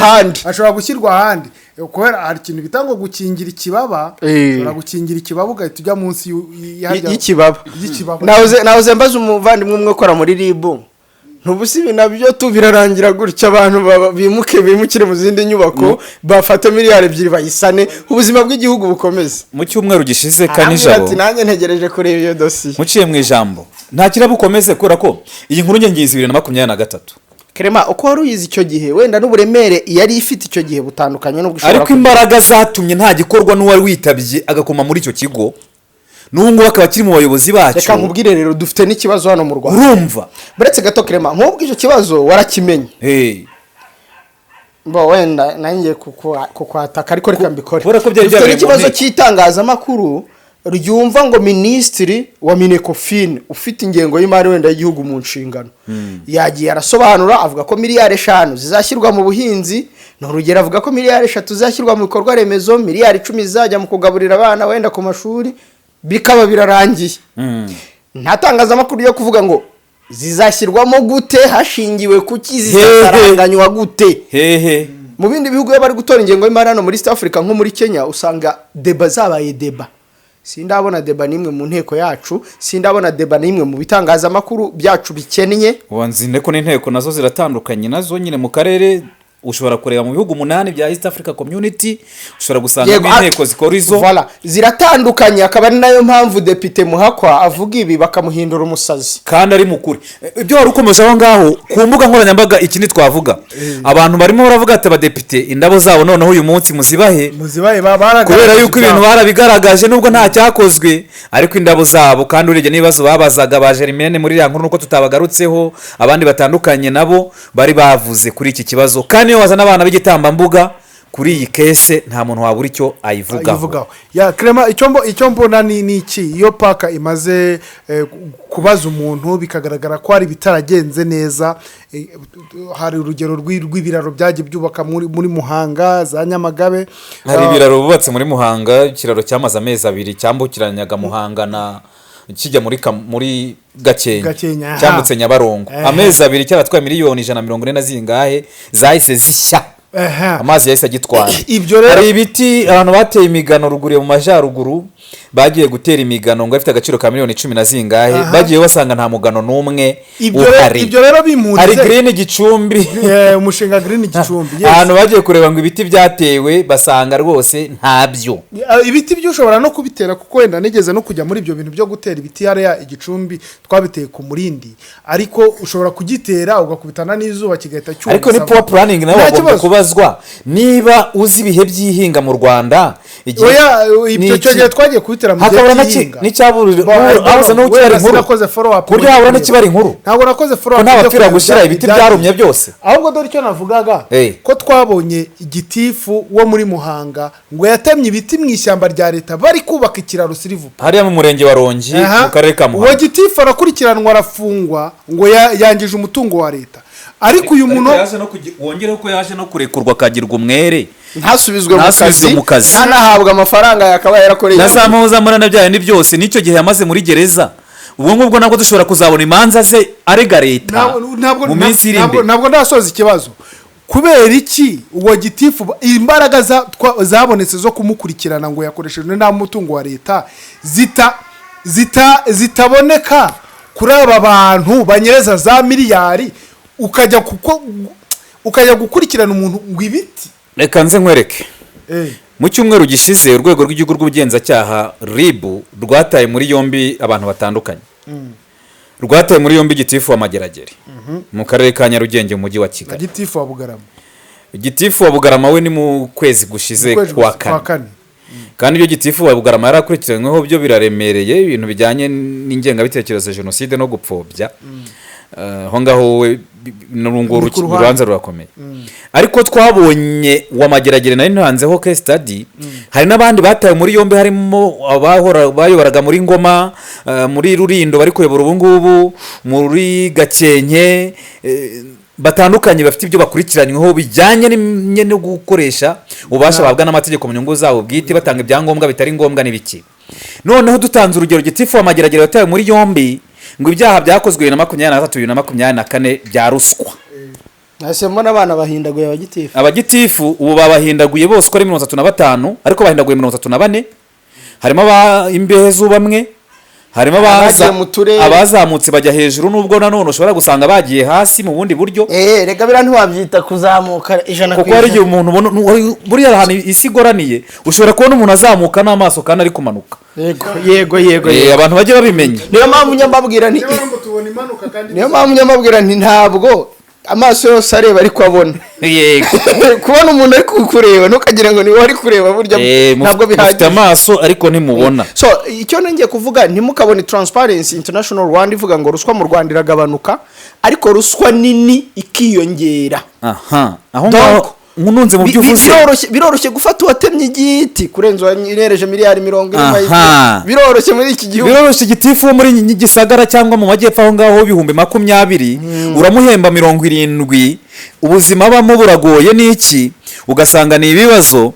ahandi kubera hari ikintu bitangwa gukingira ikibaba. Ashobora gukingira ikibaba ugahita ujya munsi y'ikibaba. Nahoze mbaza umuvandimwe umwe ukora muri ribu ntubusibi nabyo tubirarangira gutya abantu bimukire mu zindi nyubako bafata miliyari 2 bayisane ubuzima bw'igihugu bukomeze. Mu cyumweru gishize kanijabo ati nanjye ntegereje kureba iyo dossier muciye mu ijambo nta kirabukomeze kubera ko iyi nkuru ngizi 2023 Clement uko wari uyizi icyo gihe wenda n'uburemere yari ifite icyo gihe butandukanye no gushobora ariko imbaraga zatumye nta gikorwa n'uwari witabye agakoma muri icyo kigo n'ubungu bakaba kiri mu bayobozi bacu. Reka nkubwire rero dufite n'ikibazo hano mu Rwanda. Urumva buretse gato Clement nkubwo icyo kibazo warakimenye. Wenda nanjye kukwataka ariko reka mbikore. Dufite n'ikibazo cy'itangazamakuru ryumva ngo minisitiri wa Minecofin ufite ingengo y'imari wenda y'igihugu mu nshingano yagiye arasobanura avuga ko miliyari 5 zizashyirwa mu buhinzi, n'urugero avuga ko miliyari 3 zizashyirwa mu bikorwa remezo, miliyari 10 zizajya mu kugaburira abana wenda ku mashuri. bikaba birarangiye nta tangazamakuru yo kuvuga ngo zizashyirwamo gute hashingiwe kuki zizasaranganywa gute hehe mu bindi bihugu iyo bari gutora ingengo y'imari hano muri East Africa nko muri Kenya usanga deba zabaye deba sindabona deba nimwe mu nteko yacu sindabona deba nimwe mu bitangazamakuru byacu bikennye wanzinde ko n'inteko nazo ziratandukanye nazo nyine mu karere ushobora kureba mu bihugu 8 bya East Africa Community ushobora gusanga inteko zikora izo ziratandukanye akaba ari nayo mpamvu depite Muhakwa avuga ibi bakamuhindura umusazi kandi ari mukuri ibyo wari ukomeje aho ngaho ku mbuga nkoranyambaga ikindi twavuga abantu barimo baravuga ati abadepite indabo zabo noneho uyu munsi muzibahe kubera yuko ibintu barabigaragaje nubwo nta cyakozwe ariko indabo zabo kandi urege n'ibibazo babazaga ba Germaine muri ya nkuru nuko tutabagarutseho abandi batandukanye nabo bari bavuze kuri iki kibazo kandi iyo wazana abana b'igitambambuga kuri iyi kese nta muntu wabura icyo ayivugaho ya Clement icyo mbona ni iki iyo paka imaze kubaza umuntu bikagaragara ko hari bitaragenze neza hari urugero rw'ibiraro byagiye byubaka muri Muhanga za Nyamagabe hari ibiraro bubatse muri Muhanga ikiraro cyamaze amezi 2 cyambukiranyaga Muhanga na kijya muri Gakenya cyambutse Nyabarongo amezi 2 cyaratwaye miliyoni 140 zingahe zahise zishya amazi yahise agitwara hari ibiti abantu bateye imigano ruguriye mu majyaruguru bagiye gutera imigano ngo afite agaciro ka miliyoni 10 zingahe bagiye basanga nta mugano n'umwe uhari ibyo rero bimurize hari Green Gicumbi umushinga Green Gicumbi abantu bagiye kureba ngo ibiti byatewe basanga rwose ntabyo ibiti byo ushobora no kubitera kuko wenda nigeze no kujya muri ibyo bintu byo gutera ibiti hariya Igicumbi twabiteye ku Murindi ariko ushobora kugitera ugakubitana n'izuba kigahita cyuma ariko ni poor planning nawe bagomba kubazwa niba uzi ibihe by'ihinga mu Rwanda icyo gihe twagiye kubitera mu gihe n'icyaburiro abuze no cyari inkuru kurya habura n'ikibari inkuru ntabwo nakoze follow up ntabapfira gushira ibiti byarumye byose ahubwo dore icyo navugaga ko twabonye igitifu wo muri Muhanga ngo yatemye ibiti mu ishyamba rya leta bari kubaka ikiraro Sirivu hariya mu murenge wa Rongi mu karere ka Muhanga uwo gitifu arakurikiranwa arafungwa ngo yangije umutungo wa leta ariko uyu muntu wongereho ko yaje no kurekurwa akagirwa umwere ntasubizwe mu kazi ntanahabwa amafaranga yakaba yarakoreye nazamuza murana byaye ni byose nicyo gihe yamaze muri gereza ubwo ngubwo nabwo dushobora kuzabona imanza ze arega leta mu minsi iri imbere ntabwo ndasoza ikibazo kubera iki uwo gitifu imbaraga zabonetse zo kumukurikirana ngo yakoresheje nta mutungo wa leta zitaboneka kuri aba bantu banyereza za miliyari ukajya gukurikirana umuntu ngo ibiti reka nze nkwereke mu cyumweru gishize urwego rw'igihugu rw'ubugenzacyaha RIB rwataye muri yombi abantu batandukanye rwataye muri yombi gitifu wa Mageragere mu karere ka Nyarugenge mu mujyi wa Kigali gitifu wa Bugarama we ni mu kwezi gushize kwa kane kandi ibyo gitifu wa Bugarama yarakurikiranyweho byo biraremereye ibintu bijyanye n'ingengabitekerezo jenoside no gupfobya aho ngaho we n'urunguru urubanza rurakomeye ariko twabonye wa Mageragere nari ntanzeho case study hari n'abandi bataye muri yombi harimo bayoboraga muri Ngoma muri Rurindo bari kuyobora ubu ngubu muri Gakenke batandukanye bafite ibyo bakurikiranyweho bijyanye no gukoresha ubasha babwa n'amategeko mu nyungu zabo bwite batanga ibyangombwa bitari ngombwa n'ibiki noneho dutanze urugero gitifu wa Mageragere wataye muri yombi ngo ibyaha byakozwe na 2023-2024 bya ruswa nasemo n'abana bahindaguye abagitifu ubu babahindaguye bose ko ari 35 ariko bahindaguye 34 harimo imbehezu bamwe harimo abazamutse bajya hejuru nubwo nanone ushobora gusanga bagiye hasi mu bundi buryo rega bira ntiwabyita kuzamuka ijana kuko ari igihe umuntu buriya ahantu isi igoraniye ushobora kubona umuntu azamuka n'amaso kandi ari kumanuka yego abantu bajye babimenya niyo mpamvu nyamabwira nti ntabwo amaso yose areba ariko abona kubona umuntu ari kukureba ntukagira ngo niwe ari kureba burya ntabwo bihagije mufite amaso ariko ntimubona so icyo ngiye kuvuga ntimukabone Transparency International Rwanda ivuga ngo ruswa mu Rwanda iragabanuka ariko ruswa nini ikiyongera aho ngaho nkununze mu byo uvuze biroroshye gufata uwatemye igiti kurenza wanyereje miliyari 20 biroroshye muri iki gihugu biroroshye gitifu muri Gisagara cyangwa mu majyepfo aho ngaho 2020 uramuhemba 70 ubuzima bamo buragoye niki ugasanga ni ibibazo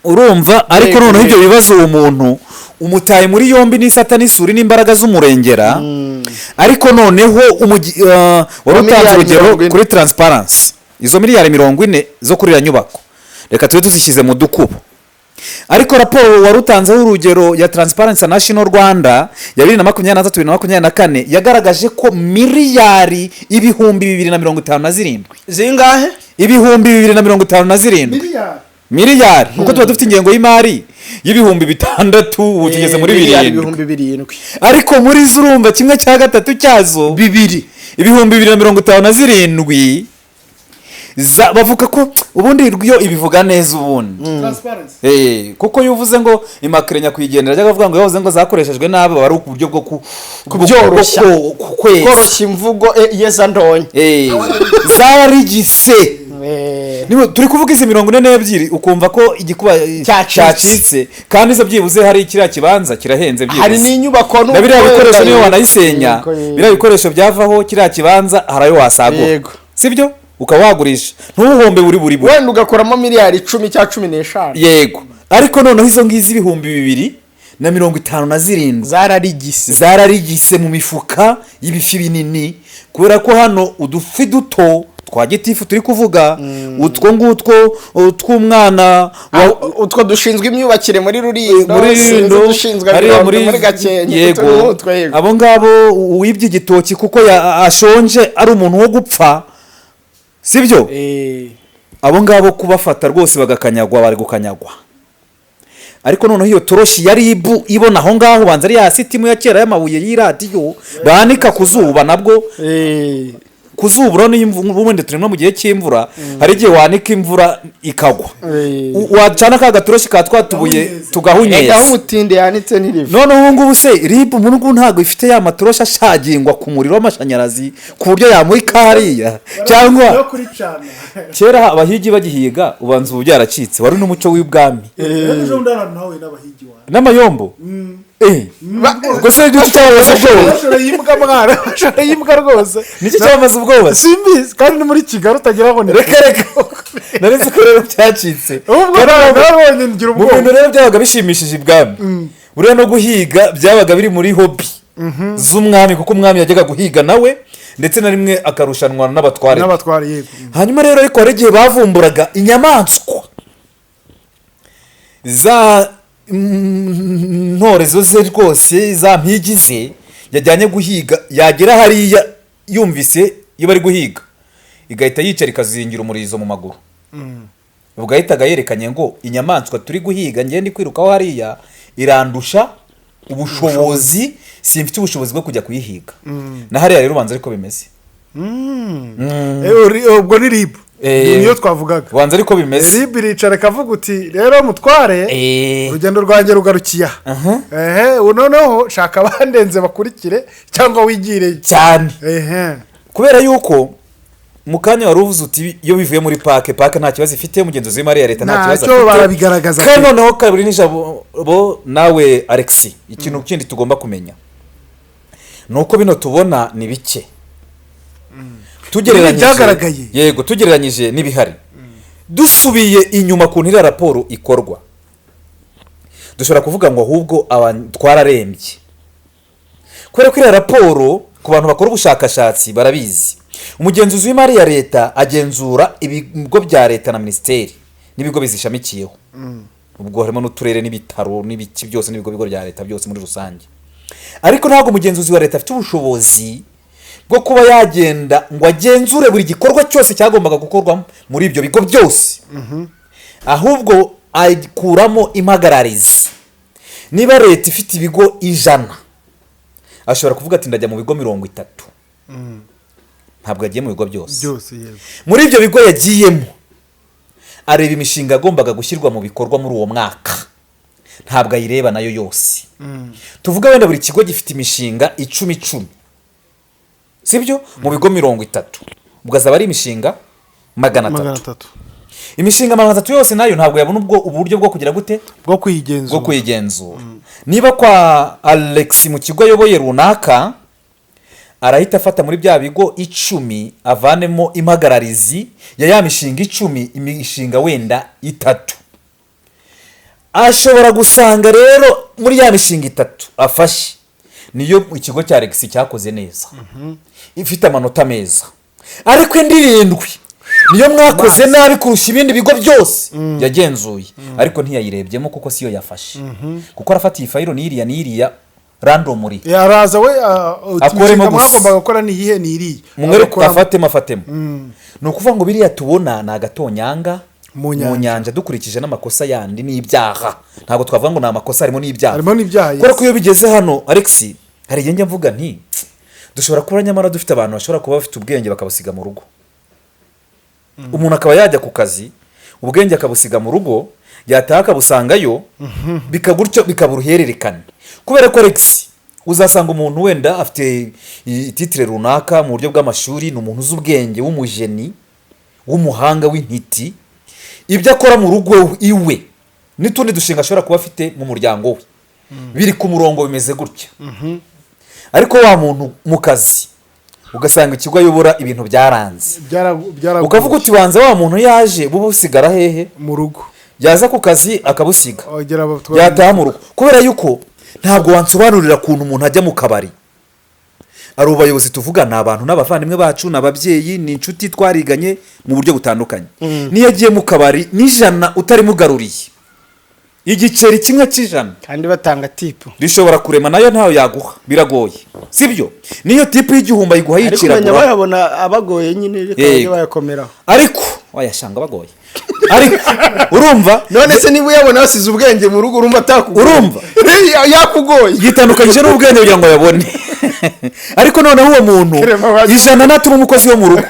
urumva ariko noneho ibyo bibazo uwo muntu umutaye muri yombi n'isata n'isuri n'imbaraga z'umurengera ariko noneho wari utanze urugero kuri taransiparansi izo miliyari 40 zo kuri iriya nyubako reka tube tuzishyize mu dukubo ariko raporo wari utanzeho urugero ya Transparency National Rwanda ya 2023-2024 yagaragaje ko miliyari 2,257 zingahe 2,257 miliyari kuko tuba dufite ingengo y'imari y'ibihumbi 6 ubu tugeze muri 7 ariko muri zurumva kimwe cya gatatu cyazo 2,257 bavuga ko ubundi ryo ibivuga neza ubundi kuko yuvuze ngo imakrenya kuyigendera cyangwa avuga ngo yavuze ngo zakoreshejwe nabi bari ku buryo bwo kubyoroshya koroshya imvugo yeza ndonye zarigise niba turi kuvuga izi 42 ukumva ko igikuba cyacitse kandi izo byibuze hari kiriya kibanza kirahenze byibuze hari n'inyubako na biriya bikoresho niyo wanayisenya biriya bikoresho byavaho kiriya kibanza harayo wasagura sibyo ukawagurisha ntuhombe buri wenda ugakoramo miliyari 10 cyangwa 15 yego ariko noneho izo ngizi 2,257 zararigise mu mifuka y'ibifi binini kubera ko hano udufi duto twa gitifu turi kuvuga utwo ngutwo tw'umwana utwo dushinzwe imyubakire muri Rurindo dushinzwe muri Gakenke yego abo ngabo wibye igitoki kuko ashonje ari umuntu wo gupfa sibyo abo ngabo kubafata rwose bagakanyagwa bari gukanyagwa ariko noneho iyo toroshi yari ibona aho ngaho banza ari ya sitimu ya kera y'amabuye y'iradiyo banika kuzuba nabwo kuzubura n'ubundi turi no mu gihe cy'imvura hari igihe wanika imvura ikagwa wacana ka gatoroshi ka twatubuye tugahunyeza umutinde yanitse n'irivu none ubu ngubu se ribu mu rugo ntago ifite ya matoroshi ashagingwa ku muriro w'amashanyarazi ku buryo yamurika hariya cyangwa kera abahigi bagihiga ubanza ubu byaracitse wari n'umuco w'ibwami n'amayombo ubwo se n'iki cyamaze ubwoba bashora yimbwa rwose n'iki cyamaze ubwoba simbizi kandi ni muri Kigali utagira ngo reka naretse ko rero byacitse ubwo narabonye ngira ubwoba mu bintu rero byabaga bishimishije ibwami buriya no guhiga byabaga biri muri hobi z'umwami kuko umwami yajyaga guhiga nawe ndetse na rimwe akarushanwa n'abatware yego hanyuma rero ariko hari igihe bavumburaga inyamaswa za ntorezo ze rwose za mpigi ze yajyanye guhiga yagera hariya yumvise iyo bari guhiga igahita yicara ikazingira umurizo mu maguru ubwo ahitaga yerekanye ngo inyamaswa turi guhiga ngende kwirukaho hariya irandusha ubushobozi simfite ubushobozi bwo kujya kuyihiga na hariya rero ubanza ariko bimeze ubwo ni ribu niyo twavugaga ubanza ariko bimeze ribu iricara ikavuga uti rero mutware urugendo rwanjye rugarukiye noneho shaka abandenze bakurikire cyangwa wigire cyane kubera yuko mu kanya wari uvuze uti iyo bivuye muri pake nta kibazo ifite umugenzuzi w'imari ya leta nta kibazo afite barabigaragaza kandi noneho kabiri n'ijabo nawe Alexis ikintu kindi tugomba kumenya ni uko bino tubona ni bike tugereranyije n'ibihari dusubiye inyuma ku ntira raporo ikorwa dushobora kuvuga ngo ahubwo twararembye kubera ko iriya raporo ku bantu bakora ubushakashatsi barabizi umugenzuzi w'imari ya leta agenzura ibigo bya leta na minisiteri n'ibigo bizishamikiyeho ubwo harimo n'uturere n'ibitaro n'ibiki byose n'ibigo bya leta byose muri rusange ariko ntabwo umugenzuzi wa leta afite ubushobozi bwo kuba yagenda ngo agenzure buri gikorwa cyose cyagombaga gukorwa muri ibyo bigo byose ahubwo akuramo impagararizi niba leta ifite ibigo 100 ashobora kuvuga ati ndajya mu bigo 30 ntabwo agiye mu bigo byose muri ibyo bigo yagiyemo areba imishinga agombaga gushyirwa mu bikorwa muri uwo mwaka ntabwo ayireba nayo yose tuvuga wenda buri kigo gifite imishinga 10 sibyo mu bigo 30 ubwo azaba ari imishinga 300 imishinga 300 yose nayo ntabwo yabona uburyo bwo kugira gute bwo kuyigenzura niba kwa Alex mu kigo ayoboye runaka arahita afata muri bya bigo 10 avanemo impagararizi ya mishinga 10 imishinga wenda 3 ashobora gusanga rero muri ya mishinga 3 afashe niyo ikigo cya Alex cyakoze neza ifite amanota meza, ariko indi 7 niyo mwakoze nabi kurusha ibindi bigo byose yagenzuye, ariko ntiyayirebyemo kuko siyo yafashe, kuko arafata iyi fayiro n'iriya randomly yaraza we akoremo mwagomba gukora ni iyihe ni iriya mumwere afatemo ni ukuvuga ngo biriya tubona ni agatonyanga mu nyanja dukurikije n'amakosa yandi n'ibyaha, ntabwo twavuga ngo ni amakosa harimo n'ibyaha kubera ko iyo bigeze hano Alex hari igihe njya mvuga nti dushobora kuba nyamara dufite abantu bashobora kuba bafite ubwenge bakabasiga mu rugo, umuntu akaba yajya ku kazi ubwenge akabusiga mu rugo yataha akabusangayo bikagutyo bikaburuhererekana, kubera ko Alex uzasanga umuntu wenda afite ititire runaka mu buryo bw'amashuri, ni umuntu uzi ubwenge w'umujeni w'umuhanga w'intiti, ibyo akora mu rugo iwe n'utundi dushinga ashobora kuba afite mu muryango we biri ku murongo bimeze gutya, ariko wa muntu mu kazi ugasanga ikigo ayobora ibintu byaranze ukavuga uti banza wa muntu yaje bubusigara hehe mu rugo, yaza ku kazi akabusiga yataha mu rugo, kubera yuko ntabwo wansobanurira kuntu umuntu ajya mu kabari. Ari ubayobozi tuvuga ni abantu n'abavandimwe bacu n'ababyeyi ni inshuti twariganye mu buryo butandukanye, niyo agiye mu kabari n'ijana utari mugaruriye igiceri kimwe cy'ijana kandi batanga tipu rishobora kurema nayo ntayo yaguha, biragoye sibyo, niyo tipu y'igihumbi ayiguha yicira ariko bayabona abagoye nyine reka bayakomeraho, ariko wayashanga bagoye ariko urumva none se niba uyabona wasize ubwenge mu rugo urumva atakugoye, urumva yakugoye yitandukanyije n'ubwenge kugira ngo yabone ariko noneho uwo muntu ijana natuma umukozi wo mu rugo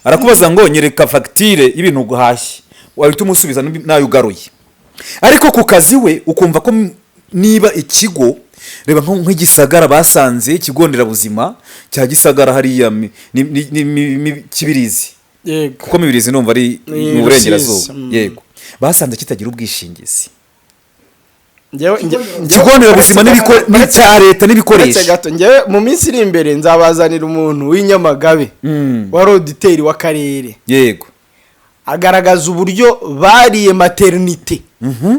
arakubaza ngo nyereka fagitire y'ibintu guhashye, wahita umusubiza nayo ugaruye, ariko ku kazi we ukumva ko niba ikigo reba nk'igisagara basanze ikigo nderabuzima cya Gisagara hariya Kibirizi, kuko Mibirizi numva ari mu burengerazuba, yego basanze kitagira ubwishingizi, ikigo nderabuzima n'icya leta n'ibikoresho. Ngewe mu minsi iri imbere nzabazanira umuntu w'inyamagabe wa roditeri w'akarere, yego agaragaza uburyo bariye maternite,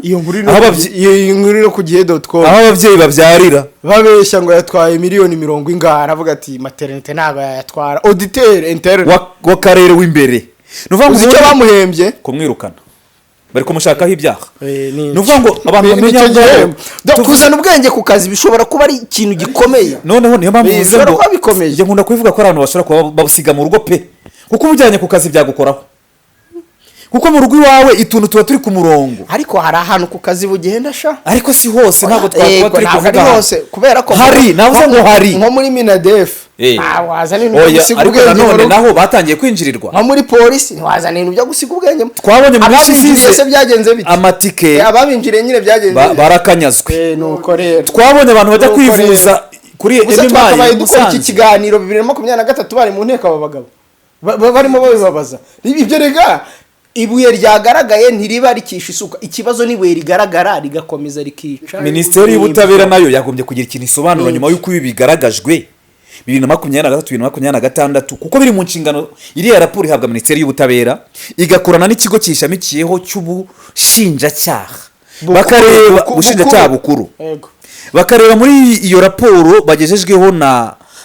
iyo nkuru iro ku gihe.com aho ababyeyi babyarira babeshya ngo yatwaye miliyoni 40 aravuga ati maternite ntago yatwara, auditeur interne w'akarere w'imbere, nuvuga ngo icyo bamuhembye kumwirukana bari kumushakaho ibyaha, nuvuga ngo abantu bamenya ngo kuzana ubwenge ku kazi bishobora kuba ari ikintu gikomeye, noneho niyo mpamvu bivuze ngo bikomeye, njye nkunda kubivuga ko abantu bashobora kuba babusiga mu rugo pe, kuko ubujyanye ku kazi byagukoraho, kuko mu rugo iwawe ituntu tuba turi ku murongo, ariko hari ahantu ku kazi bugenda sha, ariko si hose ntabwo twakuba turi kuvuga hose, kubera ko hari navuze ngo hari nko muri Minadef wazana ibintu byo gusiga ubwenge, none naho batangiye kwinjirirwa, nko muri polisi wazana ibintu byo gusiga ubwenge, twabonye mu minsi byagenze bite amatike ababinjiriye nyine byagenze barakanyazwe, nuko rero twabonye abantu bajya kwivuza kuri MMI dukora iki kiganiro 2023 bari mu nteko abagabo barimo babibabaza ibyo rega ibuye ryagaragaye ntiriba rikisha isuka, ikibazo nibuye rigaragara rigakomeza rikica. Minisiteri y'ubutabera nayo yagombye kugira ikintu isobanura nyuma y'uko ibi bigaragajwe 2023-2026, kuko biri mu nshingano iriya raporo ihabwa Minisiteri y'ubutabera igakorana n'ikigo cyishamikiyeho cy'ubushinjacyaha, bakareba ubushinjacyaha bukuru, bakareba muri iyo raporo bagejejweho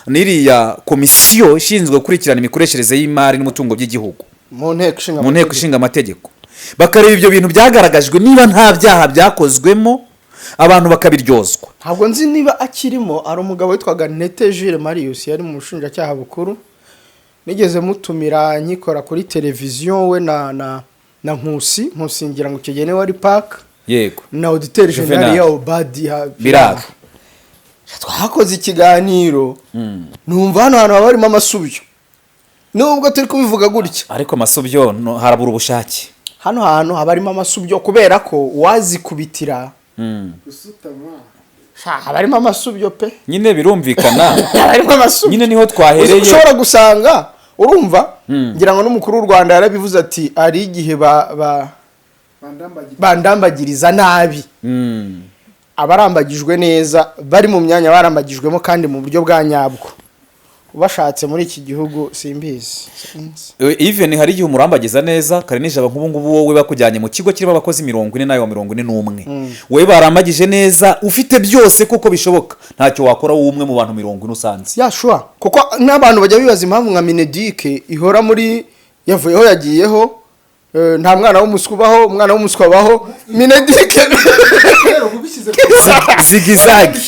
n'iriya komisiyo ishinzwe gukurikirana imikoreshereze y'imari n'umutungo by'igihugu mu nteko ishinga amategeko, bakareba ibyo bintu byagaragajwe niba nta byaha byakozwemo abantu bakabiryozwa. Ntabwo nzi niba akirimo, ari umugabo witwaga Nete Jules Marius yari mu bushinjacyaha bukuru, nigeze mutumira nkikora kuri televiziyo we na Nkusi ngira ngo kigene wari park, yego na auditeur general ya Obadi Biraga, twakoze ikiganiro numva hano hantu barimo amasubyo, nubwo turi kubivuga gutya, ariko amasubyo harabura ubushake, hano hantu habarimo amasubyo kubera ko wazikubitira habarimo amasubyo pe, nyine birumvikana habarimo amasubyo, nyine niho twahereye, ushobora gusanga urumva ngira ngo n'umukuru w'u Rwanda yarabivuze ati ari igihe bandambagiriza nabi, abarambagijwe neza bari mu myanya barambagijwemo kandi mu buryo bwa nyabwo, bashatse muri iki gihugu simbizi. even hari igihe umurambagiza neza kare nijaba nk'ubu ngubu wowe bakujyanye mu kigo kirimo abakozi 40 nayo 41 wowe barambagije neza ufite byose kuko bishoboka ntacyo wakora wowe umwe mu bantu 40 usanze ya sure kuko n'abantu bajya bibaza impamvu nka Mineduc ihora muri yavuyeho yagiyeho nta mwana w'umuswa ubaho umwana w'umuswa abaho Mineduc zigizagi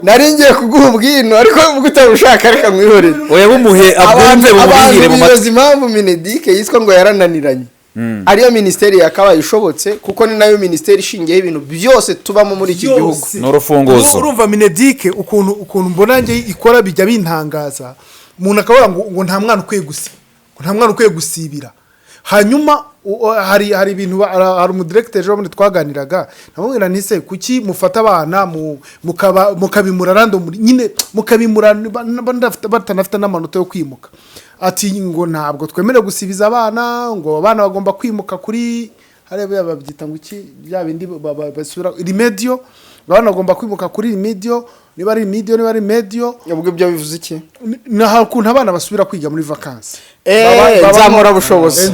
nari ngiye kuguha ubwino ariko utabushaka reka mwihorere oya bumuhe abwumve bumubwire mu matwi impamvu Mineduc yitwa ngo yarananiranye ariyo ministeri yakabaye ishobotse kuko ni nayo ministeri ishingiyeho ibintu byose tubamo muri iki gihugu n'urufunguzo. Urumva Mineduc ukuntu mbona nge ikora bijya bintangaza umuntu akabura ngo nta mwana ukwiye gusibira hanyuma hari ibintu hari umudirecteur ejo bundi twaganiraga namubwira nti se kuki mufata abana mukabimura random nyine mukabimura batanafite n'amanota yo kwimuka ati ngo ntabwo twemerewe gusibiza abana ngo abana bagomba kwimuka kuri harebe babyita ngo iki bya bindi basura remedio abana bagomba kwimuka kuri remedio niba ari medio ubwo ibyo bivuze iki naho kuntu abana basubira kwiga muri vacances nzamura bushobozi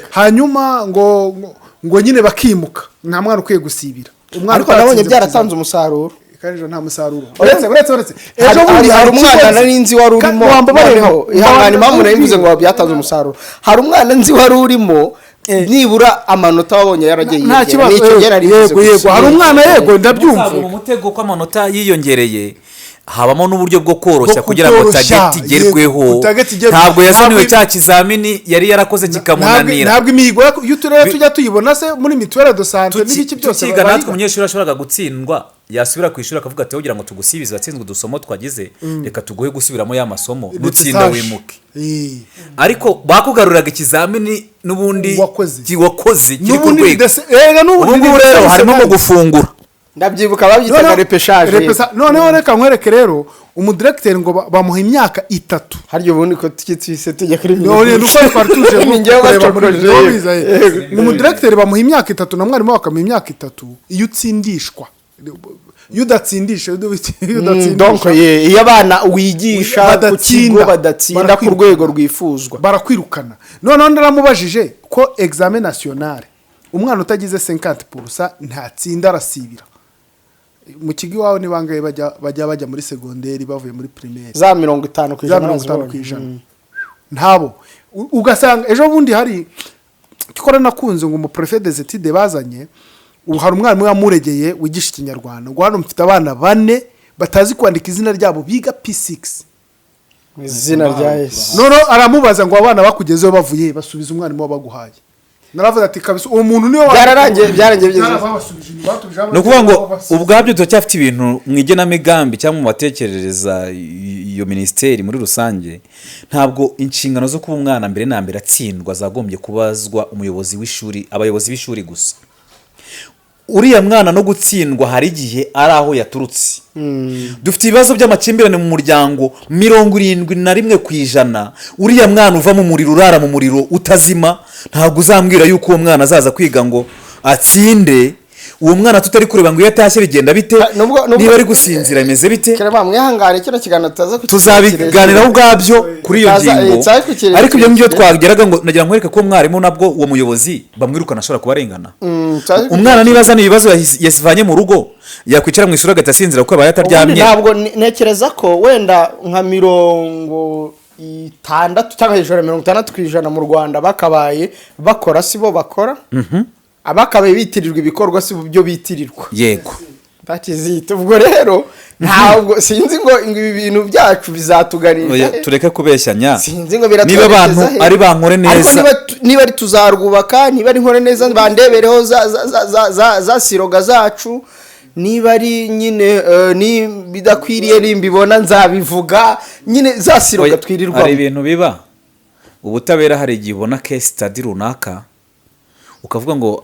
hanyuma ngo nyine bakimuka nta mwana ukwiye gusibira ariko nabonye byaratanze umusaruro kandi nta musaruro uretse ejo bundi hari umwana nari nzi wari urimo ihangane impamvu nayivuze ngo byatanze umusaruro hari umwana nzi wari urimo nibura amanota wabonye yaragiye nta kibazo yego hari umwana yego ndabyumva mu mutego ko amanota yiyongereye habamo n'uburyo bwo koroshya kugira ngo target igerweho ntabwo yazaniwe cya kizamini yari yarakoze kikamunanira ntabwo imihigo y'uturere tujya tuyibona se muri mituelle de santé n'ibiki byose tukiga natwe umunyeshuri ashobora gutsindwa yasubira ku ishuri akavuga ati kugira ngo tugusibize watsinzwe udusoma twagize reka tuguhe gusubiramo ya masomo nutsinda wimuke ariko bakugaruraga ikizamini n'ubundi wakoze kiri ku rwego ubu ngubu rero harimo mu gufungura ndabyibuka babyitaga repeshage noneho reka nkwereke rero umudirecteur ngo bamuha imyaka 3 haryo ubundi ko tukitwise tujya kuri none nuko twartuje umudirecteur bamuha imyaka 3 na mwarimu bakamuha imyaka 3 iyo utsindishwa yudatsindisha donc iyo abana wigisha ku kigo badatsinda ku rwego rwifuzwa barakwirukana none ndaramubajije ko examen national umwana utagize 50% ntatsinda arasibira mu kigo iwawe ni bangaye bajya muri secondaire bavuye muri primaire za 50% ntabo ugasanga ejo bundi hari kikora nakunze ngo mu préfet des études bazanye hari umwarimu yamuregeye wigisha ikinyarwanda ngo hano mfite abana 4 batazi kwandika izina ryabo biga P6 izina rya Yesu none aramubaza ngo abana bakugezeho bavuye basubiza umwarimu wabaguhaye naravuze ati kabisa uwo muntu niyo byarangiye no kuvuga ngo ubwabyo turacyafite ibintu mwigena migambi cyangwa mu batekerereza iyo ministeri muri rusange ntabwo inshingano zo kuba umwana mbere na mbere atsindwa zagombye kubazwa umuyobozi w'ishuri abayobozi b'ishuri gusa uriya mwana no gutsindwa hari igihe ari aho yaturutse dufite ibibazo by'amakimbirane mu muryango 71% uriya mwana uva mu muriro urara mu muriro utazima ntabwo uzambwira yuko uwo mwana azaza kwiga ngo atsinde uwo mwana tutari kureba ngo yatashye bigenda bite niba ari gusinzira imeze bite kereba mwihangane kino kiganiro tuzabiganiraho ubwabyo kuri iyo ngingo ariko ibyo ngibyo twageraga ngo nagira nkwereke ko mwarimu nabwo uwo muyobozi bamwirukana ashobora kubarengana umwana niba azana ibibazo yasivanye mu rugo yakwicara mu isura agatasinzira kuko bayataryamye ntabwo nekereza ko wenda nka 60 cyangwa hejuru 60% mu Rwanda bakabaye bakora sibo bakora abakabaye bitirirwa ibikorwa si byo bitirirwa yego batizita ubwo rero ntabwo sinzi ngo ibi bintu byacu bizatuganisha tureke kubeshyanya sinzi ngo niba abantu ari bankore neza niba ari tuzarwubaka niba ari nkore neza bandebereho za siroga zacu niba ari nyine ni bidakwiriye nimbibona nzabivuga nyine za siroga twirirwa hari ibintu biba ubutabera hari igihe ubona case study runaka ukavuga ngo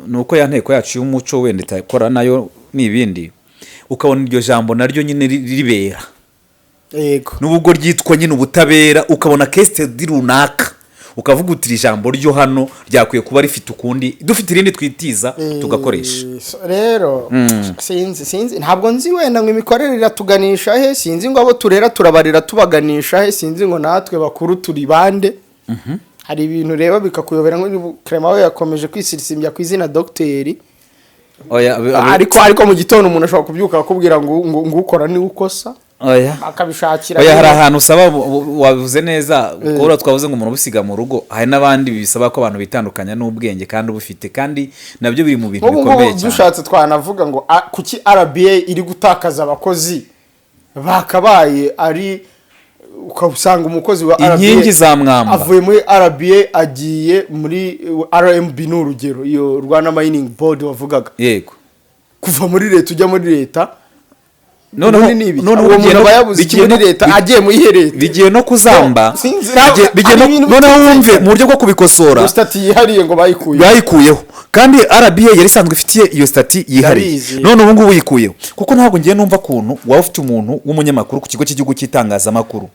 nuko ya nteko yacu y'umuco wenda itakora nayo n'ibindi ukabona iryo jambo naryo nyine ribera yego n'ubwo ryitwa nyine ubutabera ukabona case study runaka ukavuga uti ijambo ryo hano ryakwiye kuba rifite ukundi dufite irindi twitiza tugakoresha. Rero sinzi ntabwo nzi wenda ngo imikorere iratuganisha he, sinzi ngo abo turera turabarira tubaganisha he, sinzi ngo natwe bakuru turi bande. Hari ibintu reba bikakuyobera ngo Clement we yakomeje kwisirisimbya ku izina dogiteri. Ariko mu gitondo umuntu ashobora kubyuka akubwira ngo ukora ni ukosa. Akabishakira. Hari ahantu usaba wavuze neza kuko twavuze ngo umuntu ubusiga mu rugo, hari n'abandi bisaba ko abantu bitandukanya n'ubwenge kandi ubufite, kandi nabyo biri mu bintu bikomeye cyane. Dushatse twanavuga ngo kuki RBA iri gutakaza abakozi bakabaye ari ukabusanga umukozi wa RBA inkingi za mwamba avuye muri RBA agiye muri RMB n'urugero iyo Rwanda Mining Board wavugaga. Yego. Kuva muri leta ujya muri leta none umuntu bayabuze muri leta agiye mu iherete bigiye no kuzamba bigiye none wumve mu buryo bwo kubikosora stati yihariye ngo bayikuyeho kandi RBA yari isanzwe ifitiye iyo stati yihariye none ubu ngubu yikuyeho kuko ntabwo ngiye numva kuntu waba ufite umuntu w'umunyamakuru ku kigo cy'igihugu cy'itangazamakuru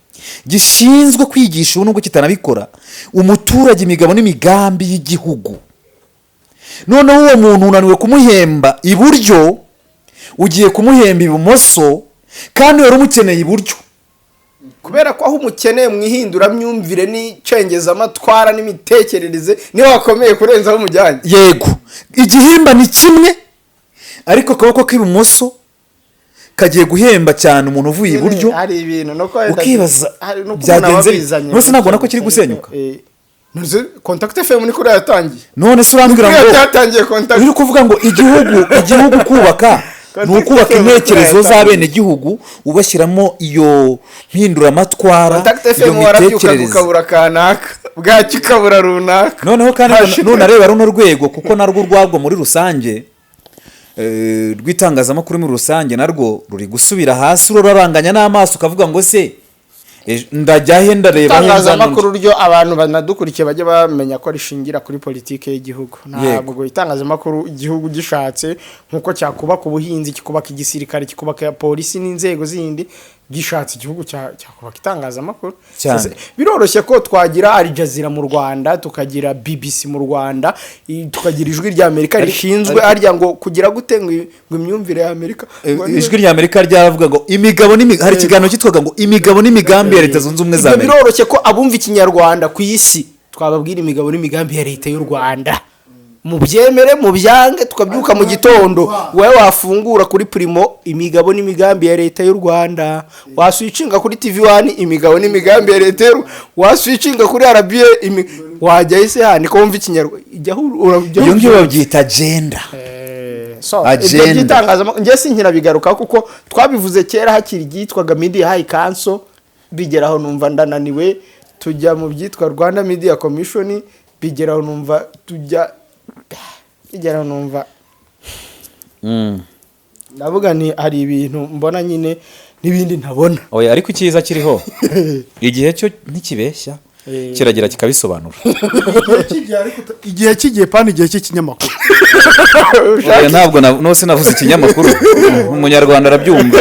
gishinzwe kwigisha nubwo kitanabikora umuturage imigabo n'imigambi y'igihugu, none uwo muntu unaniwe kumuhemba iburyo ugiye kumuhemba ibumoso kandi wari umukeneye iburyo, kubera ko aho umukeneye mwihindura myumvire n'icengeza amatwara n'imitekerereze niho wakomeye kurenza aho umujyanye. Yego, igihimba ni kimwe ariko akaboko k'ibumoso kagiye guhemba cyane umuntu uvuye iburyo. Hari ibintu no ukibaza byagenze nose nabona ko kiri gusenyuka. None Contact FM ni kuri yatangiye, none se urambwira ngo yatangiye Contact uri kuvuga ngo igihugu kubaka nukubaka intekerezo z'abene gihugu ubashyiramo iyo mpinduramatwara iyo mitekerereze ukabura kanaka bwacyo ukabura runaka. Noneho kandi none areba runo rwego kuko narwo rwagwa muri rusange rw'itangazamakuru muri rusange narwo ruri gusubira hasi ruraranganya n'amaso ukavuga ngo se ndajyahe ndareba itangazamakuru ryo abantu banadukurikiye bajye bamenya ko rishingira kuri politike y'igihugu. Ntabwo itangazamakuru igihugu gishatse nkuko cyakubaka ubuhinzi kikubaka igisirikare kikubaka polisi n'inzego zindi gishatse igihugu cyakubaka itangazamakuru. Biroroshye ko twagira Al Jazeera mu Rwanda tukagira BBC mu Rwanda tukagira ijwi rya Amerika rishinzwe arya ngo kugira gute ngo imyumvire ya Amerika. Ijwi rya Amerika ryavuga ngo imigabo hari ikiganiro cyitwaga ngo imigabo n'imigambi ya Leta Zunze Ubumwe za Amerika. Biroroshye ko abumva ikinyarwanda ku isi twababwira imigabo n'imigambi ya Leta y'u Rwanda, mu byemere mu byange tukabyuka mu gitondo wowe wafungura kuri Primo imigabo n'imigambi ya Leta y'u Rwanda, waswicinga kuri TV1 imigabo n'imigambi ya Leta, waswicinga kuri RBA wajya ise hane ko wumva ikinyarwanda iyo ngiyo babyita agenda. Ibyo gitangaza ngiye sinkira bigaruka kuko twabivuze kera hakiri gitwaga Media High Council, bigeraho numva ndananiwe tujya mu byitwa Rwanda Media Commission, bigeraho numva igera numva navuga ni hari ibintu mbona nyine n'ibindi ntabona. Ariko icyiza kiriho igihe cyo ntikibeshya kiragira kikabisobanura. Igihe kigiye pani igihe cy'ikinyamakuru. Ntabwo nose navuze ikinyamakuru umunyarwanda arabyumva.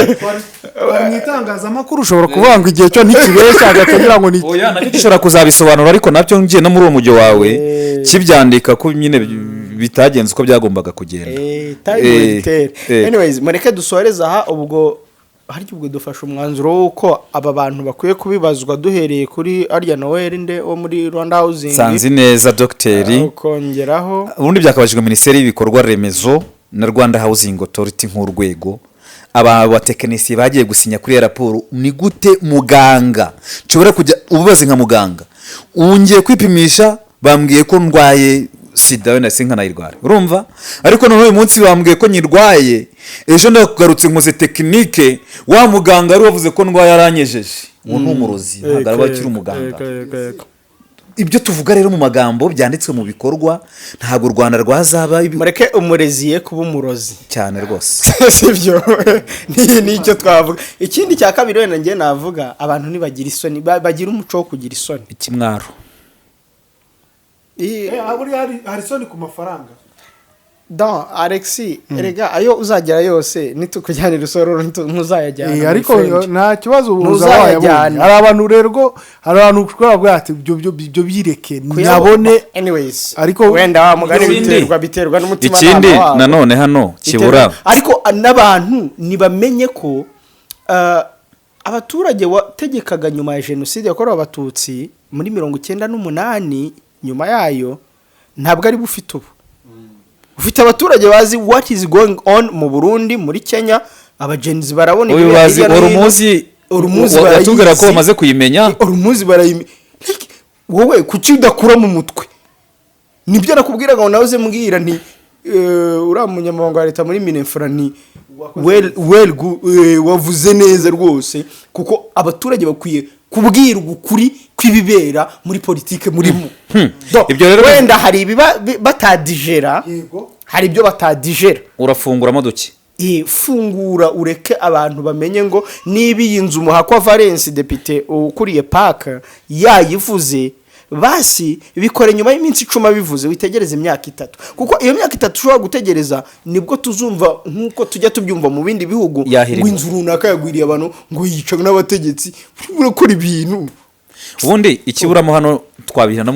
Mu itangazamakuru ushobora kuvuga ngo igihe cyo ntikibeshya agatangira ngo ni gishobora kuzabisobanura ariko nabyo ngiye no muri uwo mujyo wawe kibyandika ko nyine bitagenze uko byagombaga kugenda. Anyways mureke dusoreza aha ubwo dufashe umwanzuro w'uko aba bantu bakwiye kubibazwa duhereye kuri Arya Noel nde wo muri Rwanda Housing Sanzi neza Dr. Kongeraho ubundi byakabajijwe Minisiteri y'ibikorwa remezo na Rwanda Housing Authority nk'urwego aba batekinisiye bagiye gusinya kuri raporo. Ni gute muganga nshobora kujya ububaze nka muganga ungiye kwipimisha bambwiye ko ndwaye sida wenda sinka nayirwara urumva, ariko none uyu munsi bambwiye ko nyirwaye ejo ndakugarutse nkoze tekinike wa muganga ari wavuze ko ndwaye aranyejeje uwo ni umurozi ntabwo araba akiri umuganga. Ibyo tuvuga rero mu magambo byanditswe mu bikorwa ntabwo u Rwanda rwazaba mureke umureziye kuba umurozi cyane rwose. Sibyo ni icyo twavuga. Ikindi cya kabiri wenda ngiye navuga abantu nibagira isoni bagira umuco wo kugira isoni ikimwaro. Hari isoni ku mafaranga Dan Alexi erega ayo uzagera yose nitukujyanira usororo ntuzayajyana ariko nta kibazo uzayajyana hari abantu rero hari abantu ushobora bwate ibyo bireke nyabone anyways ariko wenda wa mugani biterwa n'umutima ikindi nanone hano kibura ariko n'abantu nibamenye ko abaturage wategekaga nyuma ya jenoside yakorewe abatutsi muri 1998 nyuma yayo ntabwo ari bufite ubu ufite abaturage bazi what is going on mu Burundi muri Kenya abagenzi barabona ibyo bazi urumuzi baratubwira ko bamaze kuyimenya urumuzi barayimenya wowe kuki udakura mu mutwe nibyo nakubwira ngo nawe mbwira nti uramunyamabanga wa leta muri Minefra ni wavuze neza rwose kuko abaturage bakwiye kubwira ukuri kwibibera muri politike murimo ibyo rero wenda hari ibiba batadigera hari ibyo batadigera urafungura maduki fungura ureke abantu bamenye ngo niba iyi nzu Muhakwa Valence Depite ukuriye park yayivuze basi bikore nyuma y'iminsi 10 bivuze witegereze imyaka 3 kuko iyo myaka 3 ushobora gutegereza nibwo tuzumva nkuko tujya tubyumva mu bindi bihugu winzu runaka yagwiriye abantu ngo yica n'abategetsi urakora ibintu ubundi ikiburamo hano twabihana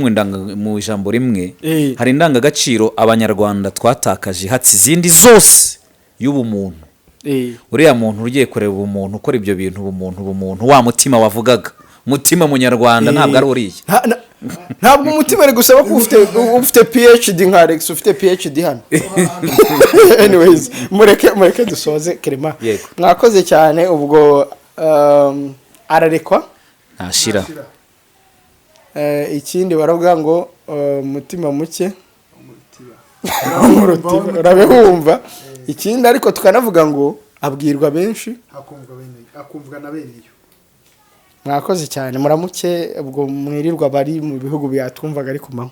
mu ijambo rimwe hari indangagaciro abanyarwanda twatakaje hatsi izindi zose y'ubumuntu uriya muntu ugiye kureba ubumuntu ukora ibyo bintu ubumuntu wa mutima wavugaga mutima munyarwanda ntabwo ari uriye ntabwo umutima ari gusaba ko ufite PhD nka Alex ufite PhD hano anyways mureke dusoze Clement mwakoze cyane ubwo ararekwa ntashira ikindi baravuga ngo umutima muke urabehumva ikindi ariko tukanavuga ngo abwirwa benshi akumvwa na bene yo mwakoze cyane muramuke ubwo mwirirwa bari mu bihugu byatwumvaga ari kumaho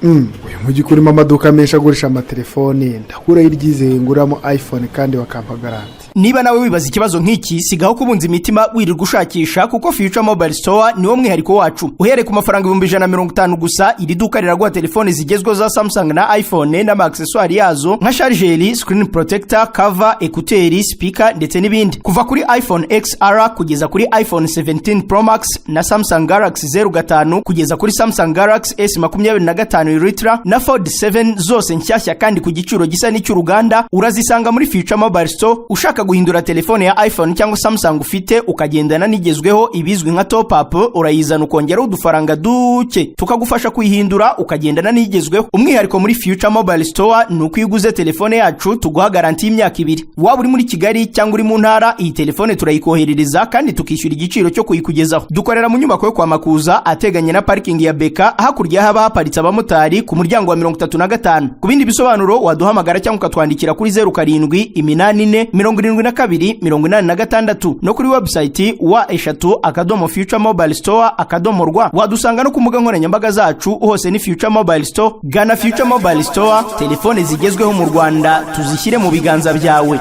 uyu mujyi kurimo amaduka menshi agurisha amatelefone ndakura yiryizeye nguramo iPhone kandi bakampa garanti niba nawe wibaza ikibazo nk'iki sigaho kubunza imitima wirirwa ushakisha kuko Future Mobile Store niwo mwihariko wacu uhereye ku mafaranga 150 gusa iri duka riraguha telefone zigezweho za Samsung na iPhone n'ama accessoires yazo nka charger, screen protector, cover, écouteurs, speaker ndetse n'ibindi kuva kuri iPhone XR kugeza kuri iPhone 17 Pro Max na Samsung Galaxy 05 kugeza kuri Samsung Galaxy S25 Ultra na Fold 7 zose nshyashya kandi ku giciro gisa n'icy'uruganda urazisanga muri Future Mobile Store ushaka guhindura telefone ya iPhone cyangwa Samsung ufite ukagendana nigezweho ibizwi nka top up urayizana ukongera udufaranga duke tukagufasha kuyihindura ukagendana nigezweho umwihariko muri Future Mobile Store nuko iguze telefone yacu tuguha garanti y'imyaka 2 waba uri muri Kigali cyangwa uri mu ntara iyi telefone turayikoherereza kandi tukishyura igiciro cyo kuyikugezaho dukorera mu nyubako yo kwa Makuza ateganye na parking ya Beka hakurya haba haparitse abamotari ku muryango wa 35 ku bindi bisobanuro waduhamagara cyangwa ukatwandikira kuri 07847286 no kuri website wa eshatu@futuremobilestore.rw wadusanga no ku mbuga nkoranyambaga zacu hose ni Future Mobile Store gana Future Mobile Store telefone zigezweho mu Rwanda tuzishyire mu biganza byawe.